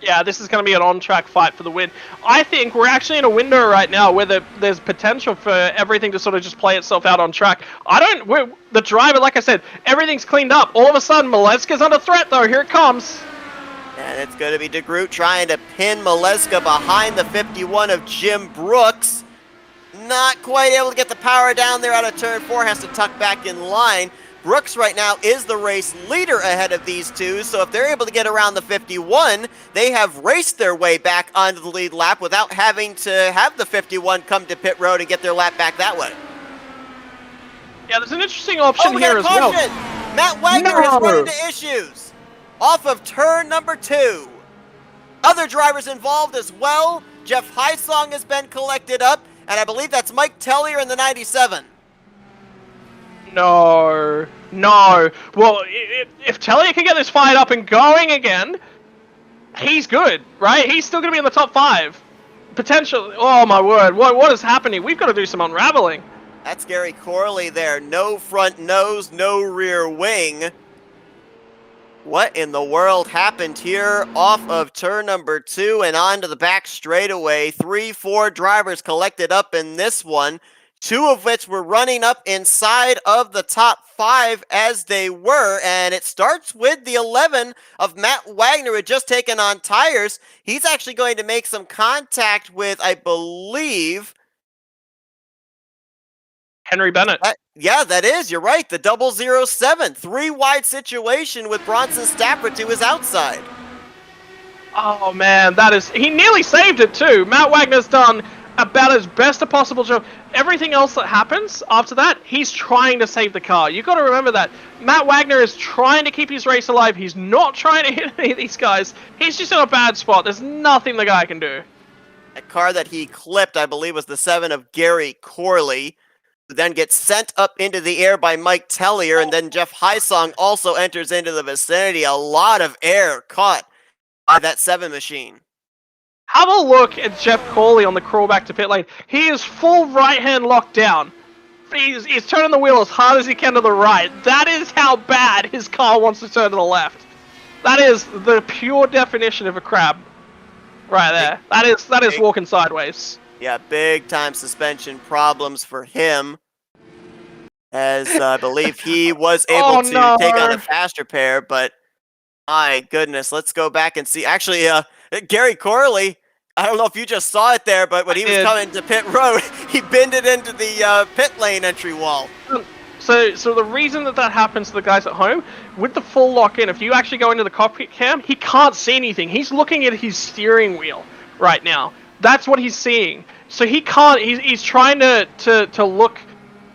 Yeah, this is going to be an on-track fight for the win. I think we're actually in a window right now where there's potential for everything to sort of just play itself out on track. The driver, like I said, everything's cleaned up. All of a sudden, Maleska's under threat, though. Here it comes. And it's going to be DeGroot trying to pin Maleska behind the 51 of Jim Brooks. Not quite able to get the power down there out of turn 4. Has to tuck back in line. Brooks right now is the race leader ahead of these two, so if they're able to get around the 51, they have raced their way back onto the lead lap without having to have the 51 come to pit road and get their lap back that way. Yeah, there's an interesting option here as well. Matt Wagner has run into issues off of turn number 2. Other drivers involved as well. Jeff Hysong has been collected up, and I believe that's Mike Tellier in the 97. No. Well, if Tellier can get this fired up and going again, he's good, right? He's still going to be in the top 5. Potential. Oh my word! What is happening? We've got to do some unraveling. That's Gary Corley there. No front nose, no rear wing. What in the world happened here off of turn number 2 and onto the back straightaway? 3-4 drivers collected up in this one, 2 of which were running up inside of the top 5 as they were, and it starts with the 11 of Matt Wagner, who had just taken on tires. He's actually going to make some contact with, I believe, Henry Bennett. Yeah, that is. You're right. The 007. 3 wide situation with Bronson Stafford to his outside. Oh man, that is. He nearly saved it too. Matt Wagner's done about as best a possible job. Everything else that happens after that, he's trying to save the car. You've got to remember that. Matt Wagner is trying to keep his race alive. He's not trying to hit any of these guys. He's just in a bad spot. There's nothing the guy can do. A car that he clipped, I believe, was the 7 of Gary Corley, who then gets sent up into the air by Mike Tellier, and then Jeff Hysong also enters into the vicinity. A lot of air caught by that 7 machine. Have a look at Jeff Corley on the crawl back to pit lane. He is full right hand locked down. He's turning the wheel as hard as he can to the right. That is how bad his car wants to turn to the left. That is the pure definition of a crab. Right there. That is walking sideways. Yeah, big time suspension problems for him. As I believe he was able to take on a faster pair, but my goodness, let's go back and see. Actually, Gary Corley, I don't know if you just saw it there, but when he was coming to pit road, he bended into the pit lane entry wall. So the reason that happens to the guys at home, with the full lock in, if you actually go into the cockpit cam, he can't see anything. He's looking at his steering wheel right now. That's what he's seeing. So he can't. He's trying to look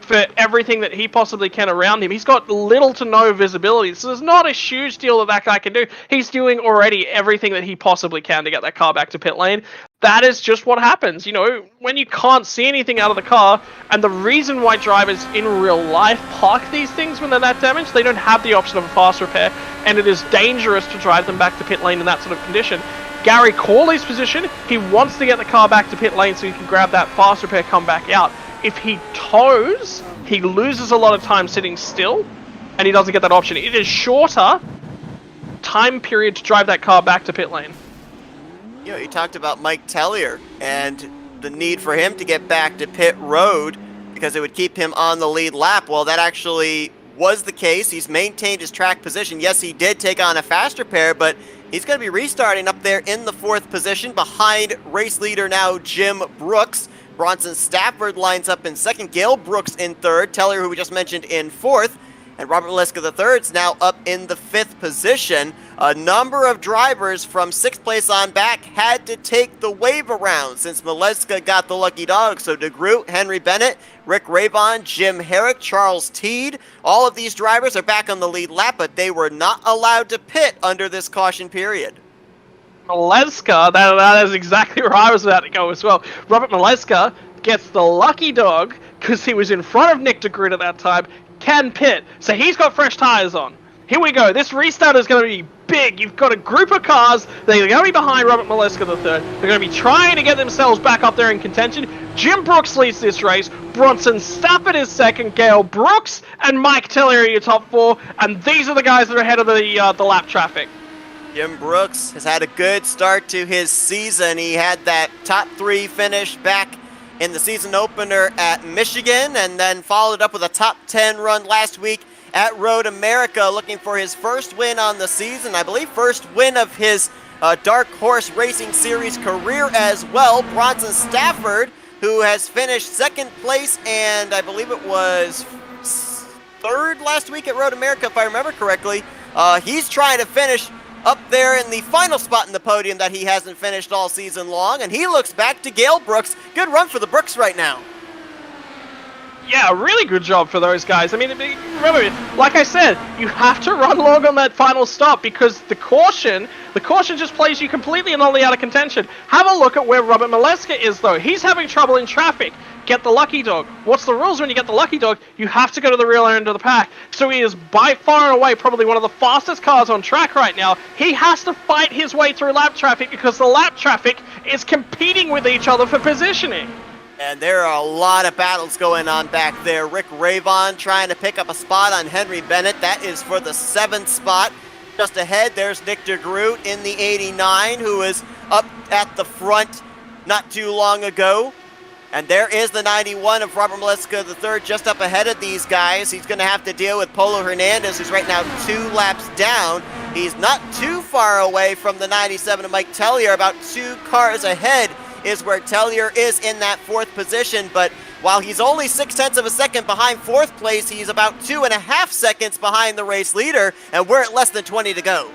for everything that he possibly can around him. He's got little to no visibility. So there's not a huge deal that guy can do. He's doing already everything that he possibly can to get that car back to pit lane. That is just what happens. You know, when you can't see anything out of the car, and the reason why drivers in real life park these things when they're that damaged, they don't have the option of a fast repair, and it is dangerous to drive them back to pit lane in that sort of condition. Gary Corley's position, he wants to get the car back to pit lane so he can grab that fast repair, come back out. If he tows, he loses a lot of time sitting still, and he doesn't get that option. It is shorter time period to drive that car back to pit lane. You know, you talked about Mike Tellier and the need for him to get back to pit road because it would keep him on the lead lap. Well, that actually was the case. He's maintained his track position. Yes, he did take on a faster pair, but he's going to be restarting up there in the 4th position behind race leader now Jim Brooks. Bronson Stafford lines up in 2nd, Gale Brooks in 3rd, Tellier, who we just mentioned, in 4th, and Robert Maliska III is now up in the 5th position. A number of drivers from 6th place on back had to take the wave around since Maliska got the lucky dog. So DeGroot, Henry Bennett, Rick Rabon, Jim Herrick, Charles Teed, all of these drivers are back on the lead lap, but they were not allowed to pit under this caution period. Maliska, that is exactly where I was about to go as well. Robert Maliska gets the lucky dog because he was in front of Nick DeGroot at that time, can pit, so he's got fresh tires on. Here we go. This restart is going to be big. You've got a group of cars. They're going to be behind Robert Maliska III. They're going to be trying to get themselves back up there in contention. Jim Brooks leads this race. Bronson Stafford is 2nd. Gale Brooks and Mike Tellier are your top 4. And these are the guys that are ahead of the lap traffic. Jim Brooks has had a good start to his season. He had that top 3 finish back in the season opener at Michigan, and then followed up with a top 10 run last week at Road America, looking for his first win on the season. I believe first win of his Dark Horse Racing Series career as well. Bronson Stafford, who has finished 2nd place, and I believe it was 3rd last week at Road America, if I remember correctly. He's trying to finish up there in the final spot in the podium that he hasn't finished all season long, and he looks back to Gale Brooks. Good run for the Brooks right now. Yeah, really good job for those guys. I mean, remember, like I said, you have to run long on that final stop because the caution just plays you completely and only out of contention. Have a look at where Robert Maliska is, though. He's having trouble in traffic. get the lucky dog. What's the rules when you get the lucky dog? You have to go to the real end of the pack. So he is by far and away probably one of the fastest cars on track right now. He has to fight his way through lap traffic because the lap traffic is competing with each other for positioning. And there are a lot of battles going on back there. Rick Ravon trying to pick up a spot on Henry Bennett. That is for the 7th spot. Just ahead, there's Nick DeGroot in the 89, who was up at the front not too long ago. And there is the 91 of Robert Maleska III just up ahead of these guys. He's going to have to deal with Polo Hernandez, who's right now 2 laps down. He's not too far away from the 97 of Mike Tellier. About 2 cars ahead is where Tellier is in that 4th position. But while he's only 0.6 of a second behind 4th place, he's about 2.5 seconds behind the race leader, and we're at less than 20 to go.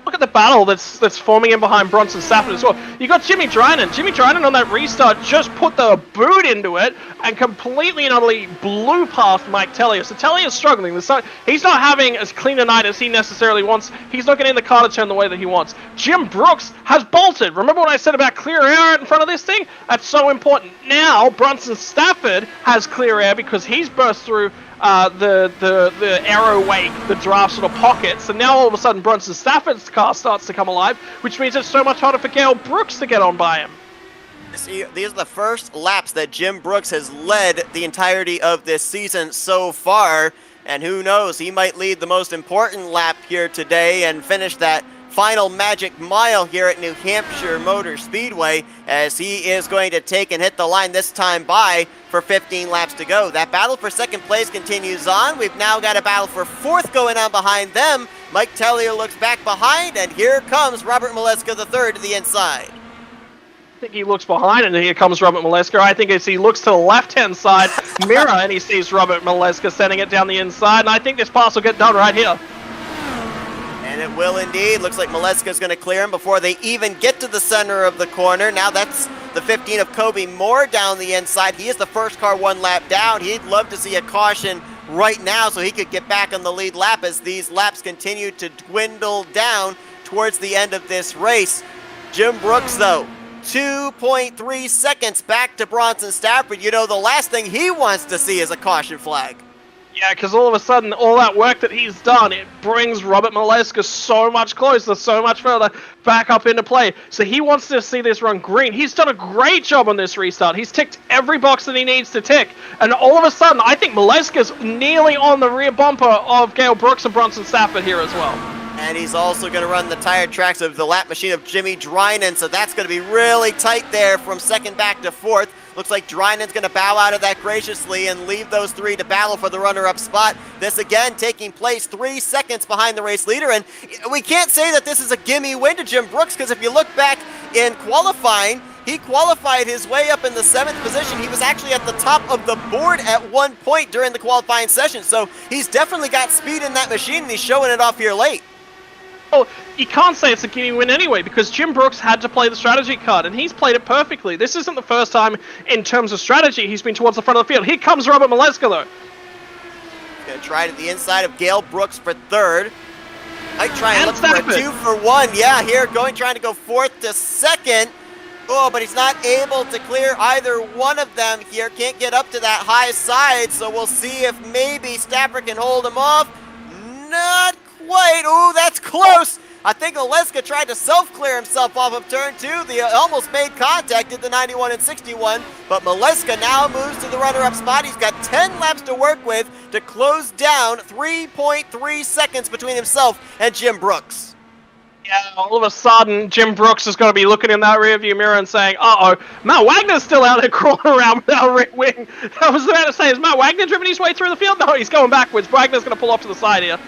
Look at the battle that's forming in behind Bronson Stafford as well. You got Jimmy Drynan. Jimmy Drynan on that restart just put the boot into it and completely and utterly blew past Mike Tellier. So Tellier's struggling. He's not having as clean a night as he necessarily wants. He's not getting the car to turn the way that he wants. Jim Brooks has bolted. Remember what I said about clear air out in front of this thing? That's so important. Now Bronson Stafford has clear air because he's burst through the arrow wake, the draft sort of pockets, and now all of a sudden Bronson Stafford's car starts to come alive, which means it's so much harder for Gale Brooks to get on by him. These are the first laps that Jim Brooks has led the entirety of this season so far, and who knows, he might lead the most important lap here today and finish that final magic mile here at New Hampshire Motor Speedway, as he is going to take and hit the line this time by for 15 laps to go. That battle for 2nd place continues on. We've now got a battle for 4th going on behind them. Mike Tellier looks back behind, and here comes Robert Maleska III to the inside. I think he looks behind, and here comes Robert Maleska. I think as he looks to the left-hand side mirror, and he sees Robert Maleska sending it down the inside, and I think this pass will get done right here. And it will indeed. Looks like Maleska's going to clear him before they even get to the center of the corner. Now that's the 15 of Kobe Moore down the inside. He is the first car 1 lap down. He'd love to see a caution right now so he could get back on the lead lap as these laps continue to dwindle down towards the end of this race. Jim Brooks, though, 2.3 seconds back to Bronson Stafford. You know, the last thing he wants to see is a caution flag. Yeah, because all of a sudden, all that work that he's done, it brings Robert Maleska so much closer, so much further back up into play. So he wants to see this run green. He's done a great job on this restart. He's ticked every box that he needs to tick. And all of a sudden, I think Maleska's nearly on the rear bumper of Gale Brooks and Bronson Stafford here as well. And he's also going to run the tire tracks of the lap machine of Jimmy Drynan, so that's going to be really tight there from 2nd back to 4th. Looks like Drynan's going to bow out of that graciously and leave those 3 to battle for the runner-up spot. This again taking place 3 seconds behind the race leader, and we can't say that this is a gimme win to Jim Brooks, because if you look back in qualifying, he qualified his way up in the 7th position. He was actually at the top of the board at one point during the qualifying session, so he's definitely got speed in that machine, and he's showing it off here late. Well, you can't say it's a gimme win anyway, because Jim Brooks had to play the strategy card, and he's played it perfectly. This isn't the first time in terms of strategy he's been towards the front of the field. Here comes Robert Maleska, though. He's going to try to the inside of Gale Brooks for 3rd. Might try and look for Stafford. a 2 for 1. Yeah, here trying to go 4th to 2nd. Oh, but he's not able to clear either one of them here. Can't get up to that high side, so we'll see if maybe Stafford can hold him off. Not quite. Ooh, that's close. I think Maleska tried to self-clear himself off of turn 2. They almost made contact at the 91 and 61, but Maleska now moves to the runner-up spot. He's got 10 laps to work with to close down 3.3 seconds between himself and Jim Brooks. Yeah, all of a sudden, Jim Brooks is going to be looking in that rearview mirror and saying, uh-oh, Matt Wagner's still out there crawling around without a rear wing. I was about to say, is Matt Wagner driven his way through the field? No, he's going backwards. Wagner's going to pull off to the side here.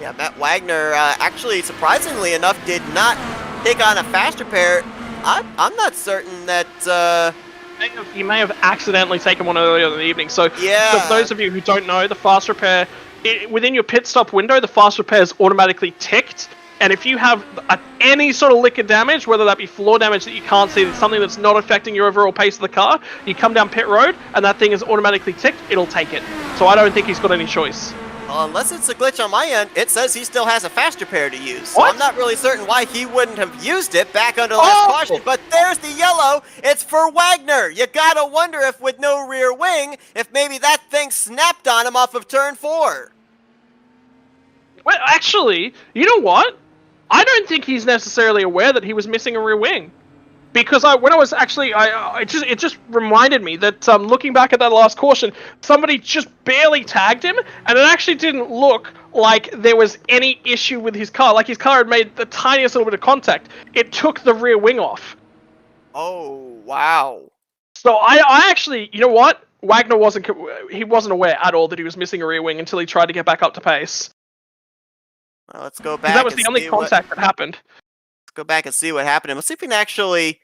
Yeah, Matt Wagner, actually, surprisingly enough, did not take on a faster pair. I'm not certain that... He may have accidentally taken one earlier in the evening. So, yeah. For those of you who don't know, the fast repair, within your pit stop window, the fast repair is automatically ticked. And if you have any sort of liquid damage, whether that be floor damage that you can't see, that's something that's not affecting your overall pace of the car, you come down pit road and that thing is automatically ticked, it'll take it. So I don't think he's got any choice. Unless it's a glitch on my end, it says he still has a faster pair to use. So What? I'm not really certain why he wouldn't have used it back under last caution. But there's the yellow. It's for Wagner. You gotta wonder if with no rear wing, if maybe that thing snapped on him off of turn 4. Well, actually, you know what? I don't think he's necessarily aware that he was missing a rear wing. Because it just reminded me that looking back at that last caution, somebody just barely tagged him, and it actually didn't look like there was any issue with his car. Like his car had made the tiniest little bit of contact. It took the rear wing off. Oh, wow. So I actually, you know what? Wagner wasn't aware at all that he was missing a rear wing until he tried to get back up to pace. Well, let's go back. That was the only contact that happened. Let's go back and see what happened. And let's see if we can actually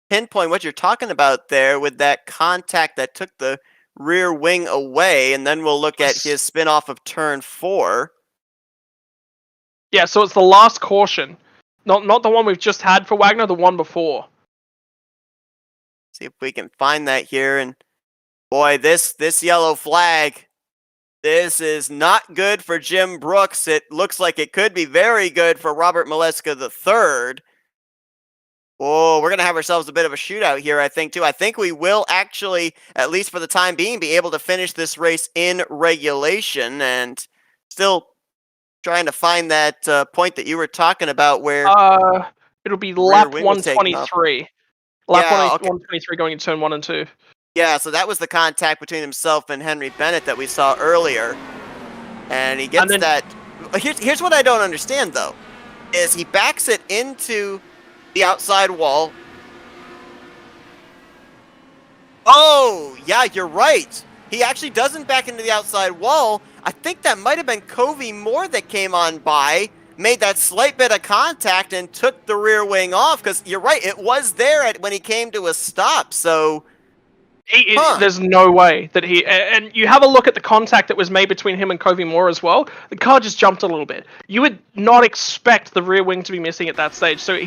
pinpoint what you're talking about there with that contact that took the rear wing away, and then we'll look at his spin off of turn 4. Yeah, so it's the last caution. Not the one we've just had for Wagner, the one before. See if we can find that here. And boy, this yellow flag, this is not good for Jim Brooks. It looks like it could be very good for Robert Maleska III. Oh, we're going to have ourselves a bit of a shootout here, I think, too. I think we will actually, at least for the time being, be able to finish this race in regulation. And still trying to find that point that you were talking about where... it'll be lap 123. Lap 123 going into turn 1 and 2. Yeah, so that was the contact between himself and Henry Bennett that we saw earlier. And he gets that... Here's what I don't understand, though, is he backs it into the outside wall. Oh, yeah, you're right. He actually doesn't back into the outside wall. I think that might have been Covey Moore that came on by, made that slight bit of contact, and took the rear wing off, because you're right, it was there when he came to a stop, so... There's no way that he... And you have a look at the contact that was made between him and Covey Moore as well. The car just jumped a little bit. You would not expect the rear wing to be missing at that stage. So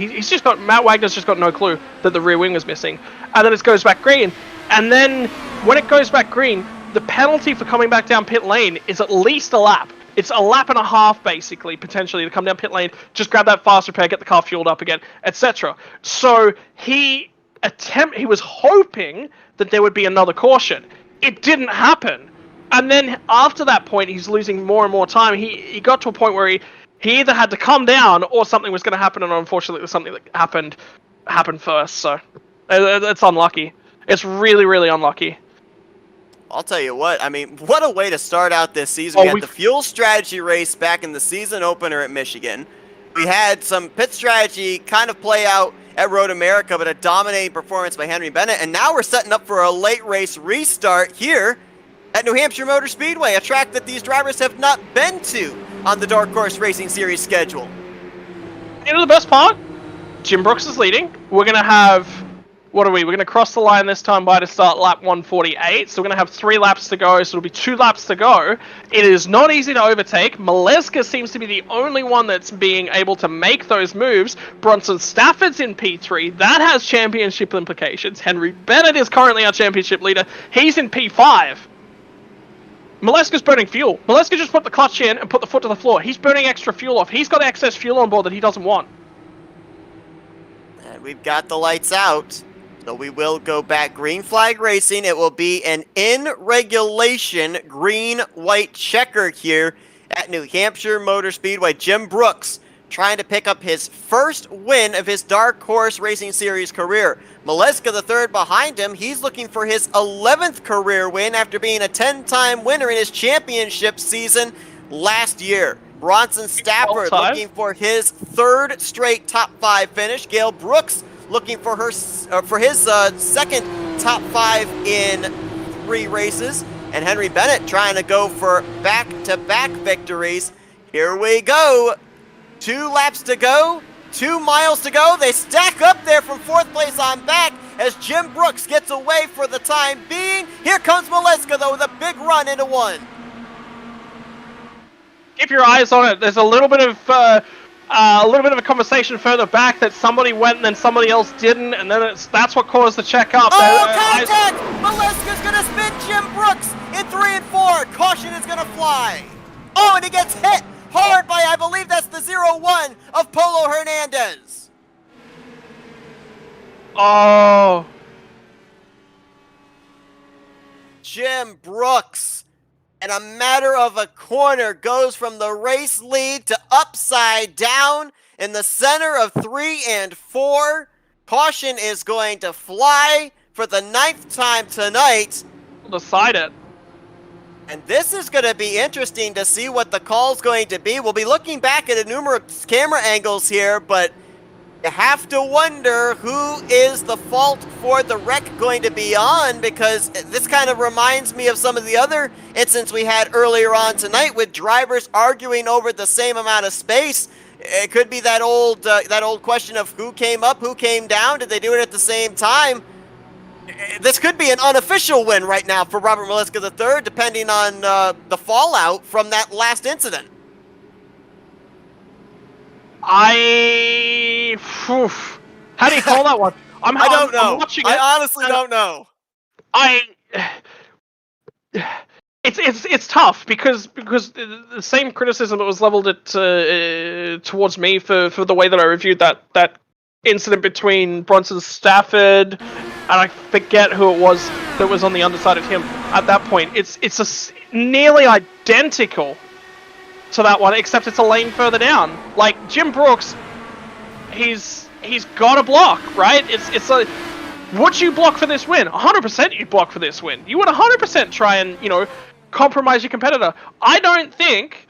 Matt Wagner's just got no clue that the rear wing was missing. And then it goes back green. And then when it goes back green, the penalty for coming back down pit lane is at least a lap. It's a lap and a half, basically, potentially, to come down pit lane, just grab that fast repair, get the car fueled up again, etc. So he was hoping that there would be another caution. It didn't happen. And then after that point, he's losing more and more time. He got to a point where he either had to come down or something was going to happen, and unfortunately, something that happened first. So it's unlucky. It's really, really unlucky. I'll tell you what, I mean, what a way to start out this season. We had the fuel strategy race back in the season opener at Michigan. We had some pit strategy kind of play out at Road America, but a dominating performance by Henry Bennett. And now we're setting up for a late race restart here at New Hampshire Motor Speedway, a track that these drivers have not been to on the Dark Horse Racing Series schedule. You know the best part? Jim Brooks is leading. We're going to have... What are we? We're going to cross the line this time by to start lap 148. So we're going to have 3 laps to go. So it'll be 2 laps to go. It is not easy to overtake. Maleska seems to be the only one that's being able to make those moves. Bronson Stafford's in P3. That has championship implications. Henry Bennett is currently our championship leader. He's in P5. Maleska's burning fuel. Maleska just put the clutch in and put the foot to the floor. He's burning extra fuel off. He's got excess fuel on board that he doesn't want. And we've got the lights out. So we will go back green flag racing. It will be an in-regulation green-white checker here at New Hampshire Motor Speedway. Jim Brooks trying to pick up his first win of his Dark Horse Racing Series career. Maleska III behind him. He's looking for his 11th career win after being a 10-time winner in his championship season last year. Bronson Stafford looking for his 3rd straight top 5 finish. Gail Brooks looking for his second top 5 in 3 races. And Henry Bennett trying to go for back-to-back victories. Here we go. 2 laps to go. 2 miles to go. They stack up there from 4th place on back as Jim Brooks gets away for the time being. Here comes Maleska, though, with a big run into 1. Keep your eyes on it. There's a little bit of a conversation further back that somebody went and then somebody else didn't, and then that's what caused the check up. Contact! Maleska's gonna spin Jim Brooks in 3 and 4. Caution is gonna fly. Oh, and he gets hit hard by, I believe that's the 0-1 of Polo Hernandez. Oh. Jim Brooks, in a matter of a corner, goes from the race lead to upside down in the center of 3 and 4. Caution is going to fly for the 9th time tonight. We'll decide it. And this is going to be interesting to see what the call's going to be. We'll be looking back at numerous camera angles here, but you have to wonder who is the fault for the wreck going to be on, because this kind of reminds me of some of the other incidents we had earlier on tonight with drivers arguing over the same amount of space. It could be that old question of who came up, who came down. Did they do it at the same time? This could be an unofficial win right now for Robert Maleska III, depending on the fallout from that last incident. How do you call that one? I don't know. I'm watching it. I honestly don't know. It's tough because the same criticism that was leveled at towards me for the way that I reviewed that incident between Bronson Stafford and I forget who it was that was on the underside of him at that point. It's nearly identical to that one, except it's a lane further down. Like Jim Brooks, he's got a block, right? It's a, would you block for this win? 100% you'd block for this win. You would 100% try and, compromise your competitor. I don't think.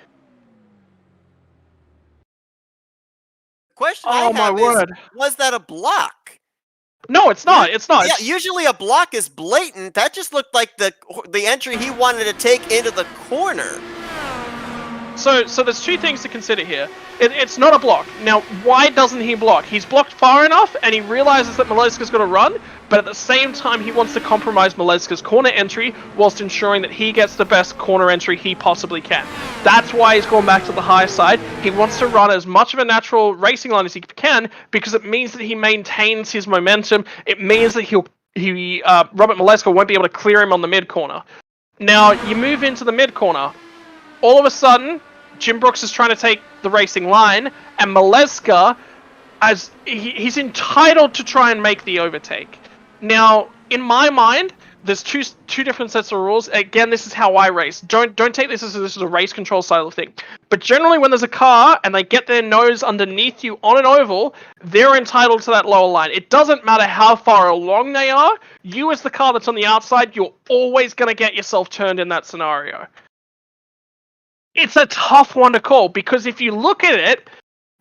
The question I have is, was that a block? No, it's not. It's not. Yeah, usually a block is blatant. That just looked like the entry he wanted to take into the corner. So there's two things to consider here. It's not a block. Now, why doesn't he block? He's blocked far enough, and he realizes that Maleska's going to run, but at the same time, he wants to compromise Maleska's corner entry whilst ensuring that he gets the best corner entry he possibly can. That's why he's going back to the high side. He wants to run as much of a natural racing line as he can, because it means that he maintains his momentum. It means that Robert Maleska won't be able to clear him on the mid corner. Now, you move into the mid corner. All of a sudden, Jim Brooks is trying to take the racing line, and Maleska, as he's entitled to try and make the overtake. Now, in my mind, there's two different sets of rules. Again, this is how I race. Don't take this as this is a race control style of thing. But generally, when there's a car and they get their nose underneath you on an oval, they're entitled to that lower line. It doesn't matter how far along they are. You, as the car that's on the outside, you're always going to get yourself turned in that scenario. It's a tough one to call, because if you look at it,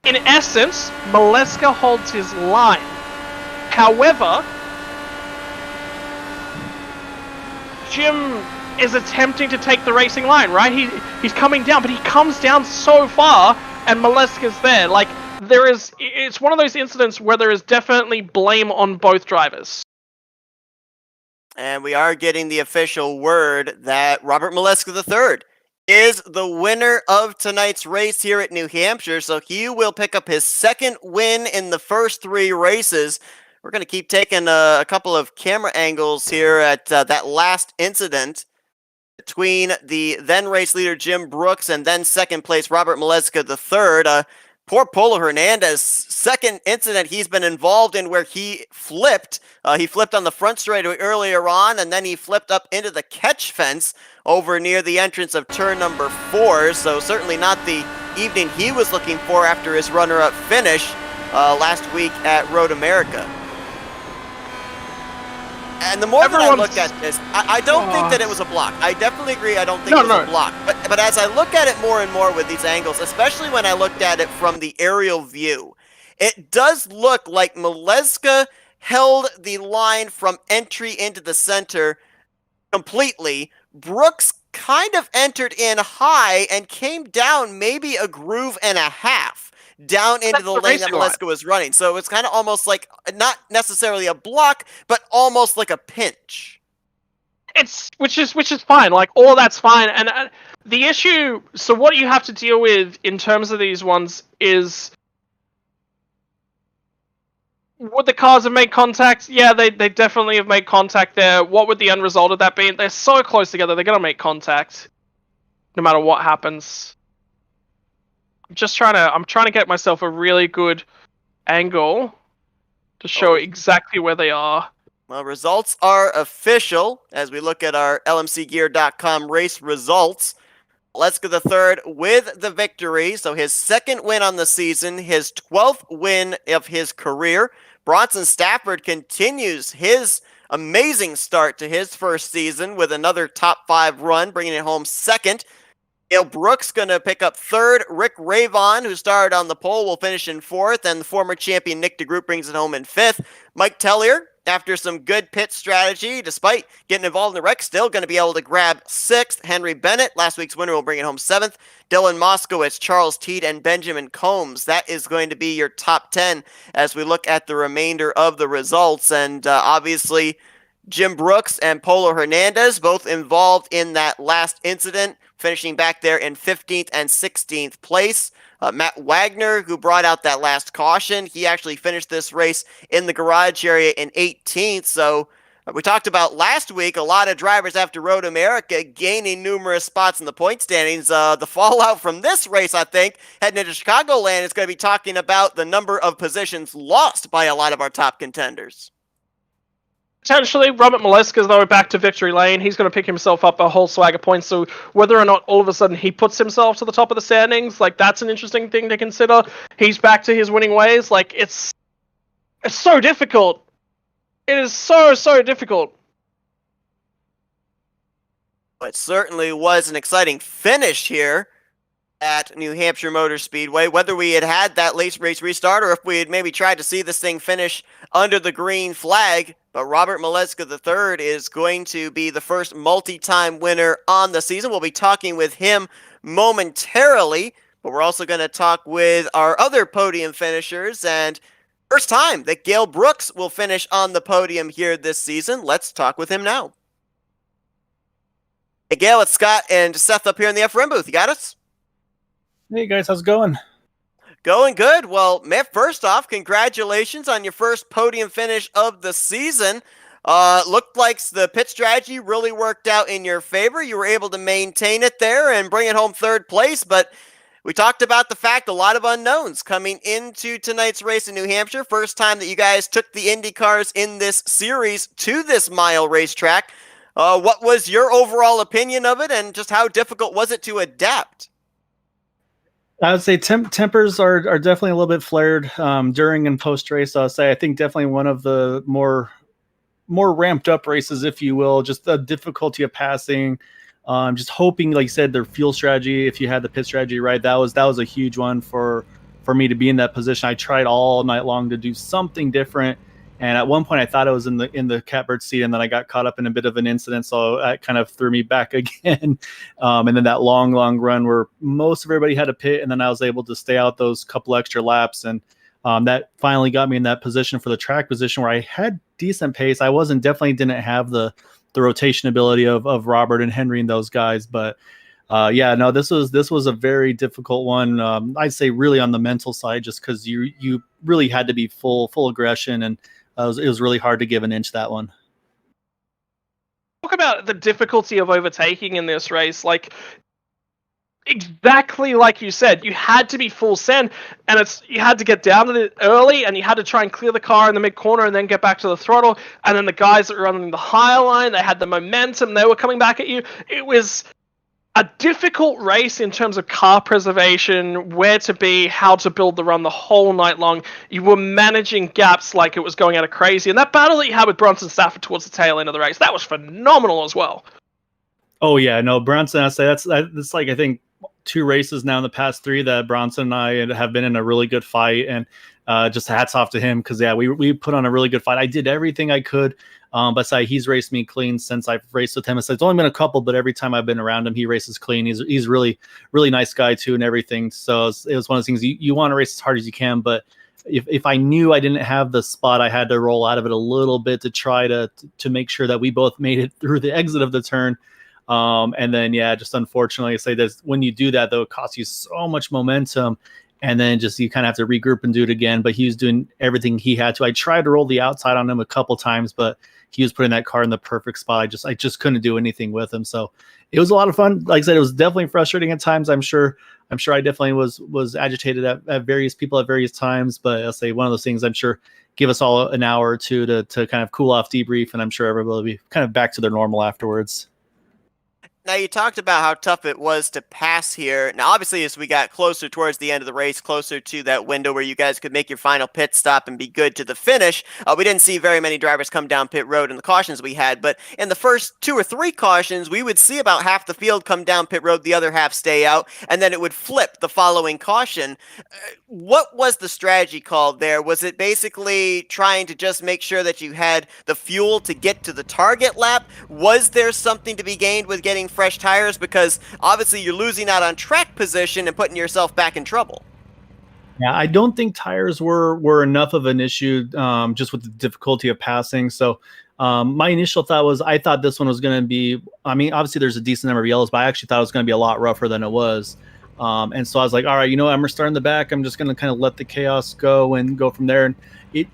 in essence, Maleska holds his line. However, Jim is attempting to take the racing line, right? He's coming down, but he comes down so far, and Maleska's there. Like, it's one of those incidents where there is definitely blame on both drivers. And we are getting the official word that Robert Maleska III is the winner of tonight's race here at New Hampshire, so he will pick up his second win in the first 3 races. We're going to keep taking a couple of camera angles here at that last incident between the then race leader Jim Brooks and then second place Robert Maleska III. Poor Polo Hernandez, second incident he's been involved in where he flipped. He flipped on the front straightaway earlier on, and then he flipped up into the catch fence over near the entrance of turn number 4. So certainly not the evening he was looking for after his runner-up finish last week at Road America. And the more that I look at this, I don't think that it was a block. I definitely agree, I don't think it was a block. But as I look at it more and more with these angles, especially when I looked at it from the aerial view, it does look like Maleska held the line from entry into the center completely. Brooks kind of entered in high and came down maybe a groove and a half down into the lane that Maleska was running. So it's kind of almost like, not necessarily a block, but almost like a pinch. Which is fine. Like, all that's fine. And the issue, so what you have to deal with in terms of these ones is, would the cars have made contact? Yeah, they definitely have made contact there. What would the end result of that be? They're so close together, they're going to make contact no matter what happens. I'm trying to get myself a really good angle to show exactly where they are. Well, results are official as we look at our lmcgear.com race results. Maleska the third with the victory, so his second win on the season, his 12th win of his career. Bronson Stafford continues his amazing start to his first season with another top 5 run, bringing it home second. Dale Brooks going to pick up third. Rick Ravon, who started on the pole, will finish in fourth, and the former champion Nick DeGroot brings it home in fifth. Mike Tellier, after some good pit strategy, despite getting involved in the wreck, still going to be able to grab sixth. Henry Bennett, last week's winner, will bring it home seventh. Dylan Moskowitz, Charles Teed, and Benjamin Combs. That is going to be your top 10 as we look at the remainder of the results. And obviously, Jim Brooks and Polo Hernandez, both involved in that last incident, finishing back there in 15th and 16th place. Matt Wagner, who brought out that last caution, he actually finished this race in the garage area in 18th. So we talked about last week, a lot of drivers after Road America gaining numerous spots in the point standings. The fallout from this race, I think, heading into Chicagoland, is going to be talking about the number of positions lost by a lot of our top contenders. Potentially, Robert Maleska, though, back to victory lane. He's going to pick himself up a whole swag of points. So whether or not all of a sudden he puts himself to the top of the standings, like, that's an interesting thing to consider. He's back to his winning ways. Like, it's so difficult. It is so difficult. It certainly was an exciting finish here at New Hampshire Motor Speedway. Whether we had that race restart or if we had maybe tried to see this thing finish under the green flag, but Robert Maleska III is going to be the first multi-time winner on the season. We'll be talking with him momentarily, but we're also going to talk with our other podium finishers, and first time that Gail Brooks will finish on the podium here this season. Let's talk with him now. Hey Gail, it's Scott and Seth up here in the FRM booth. You got us? Hey guys, how's it going? Going good. Well, man, first off, congratulations on your first podium finish of the season. Looked like the pit strategy really worked out in your favor. You were able to maintain it there and bring it home third place, but we talked about the fact a lot of unknowns coming into tonight's race in New Hampshire. First time that you guys took the Indy cars in this series to this mile racetrack. What was your overall opinion of it, and just how difficult was it to adapt? I would say tempers are definitely a little bit flared during and post race. I'll say I think definitely one of the more ramped up races, if you will. Just the difficulty of passing, just hoping, like you said, their fuel strategy. If you had the pit strategy right, that was a huge one for me to be in that position. I tried all night long to do something different, and at one point I thought I was in the catbird seat, and then I got caught up in a bit of an incident, so that kind of threw me back again. And then that long run where most of everybody had a pit, and then I was able to stay out those couple extra laps, and that finally got me in that position for the track position where I had decent pace. I didn't have the rotation ability of Robert and Henry and those guys, but this was a very difficult one. I'd say really on the mental side, just because you really had to be full aggression, and it was really hard to give an inch that one. Talk about the difficulty of overtaking in this race. Like, exactly like you said, you had to be full send, and you had to get down to it early, and you had to try and clear the car in the mid corner and then get back to the throttle. And then the guys that were running the higher line, they had the momentum, they were coming back at you. It was a difficult race in terms of car preservation, where to be, how to build the run the whole night long. You were managing gaps like it was going out of crazy. And that battle that you had with Bronson Stafford towards the tail end of the race, that was phenomenal as well. Oh yeah, no, Bronson, I say that's like, I think 2 races now in the past 3 that Bronson and I have been in a really good fight, and just hats off to him, because we put on a really good fight. I did everything I could. But he's raced me clean since I've raced with him. It's only been a couple, but every time I've been around him, he races clean. He's really, really nice guy too, and everything. So it was one of those things you want to race as hard as you can, but if I knew I didn't have the spot, I had to roll out of it a little bit to try to make sure that we both made it through the exit of the turn. And then just unfortunately, I say this, when you do that though, it costs you so much momentum. And then just you kind of have to regroup and do it again. But he was doing everything he had to. I tried to roll the outside on him a couple times, but he was putting that car in the perfect spot. I just couldn't do anything with him. So it was a lot of fun. Like I said, it was definitely frustrating at times. I'm sure I definitely was agitated at various people at various times, but I'll say one of those things, I'm sure, give us all an hour or two to kind of cool off, debrief, and I'm sure everybody will be kind of back to their normal afterwards. Now, you talked about how tough it was to pass here. Now, obviously, as we got closer towards the end of the race, closer to that window where you guys could make your final pit stop and be good to the finish, we didn't see very many drivers come down pit road in the cautions we had. But in the first 2 or 3 cautions, we would see about half the field come down pit road, the other half stay out, and then it would flip the following caution. What was the strategy called there? Was it basically trying to just make sure that you had the fuel to get to the target lap? Was there something to be gained with getting fresh tires? Because obviously you're losing out on track position and putting yourself back in trouble. Yeah, I don't think tires were enough of an issue, just with the difficulty of passing. So my initial thought was, I thought this one was going to be, I mean, obviously there's a decent number of yellows, but I actually thought it was going to be a lot rougher than it was. And so I was like, all right, I'm going to start in the back. I'm just going to kind of let the chaos go and go from there. And it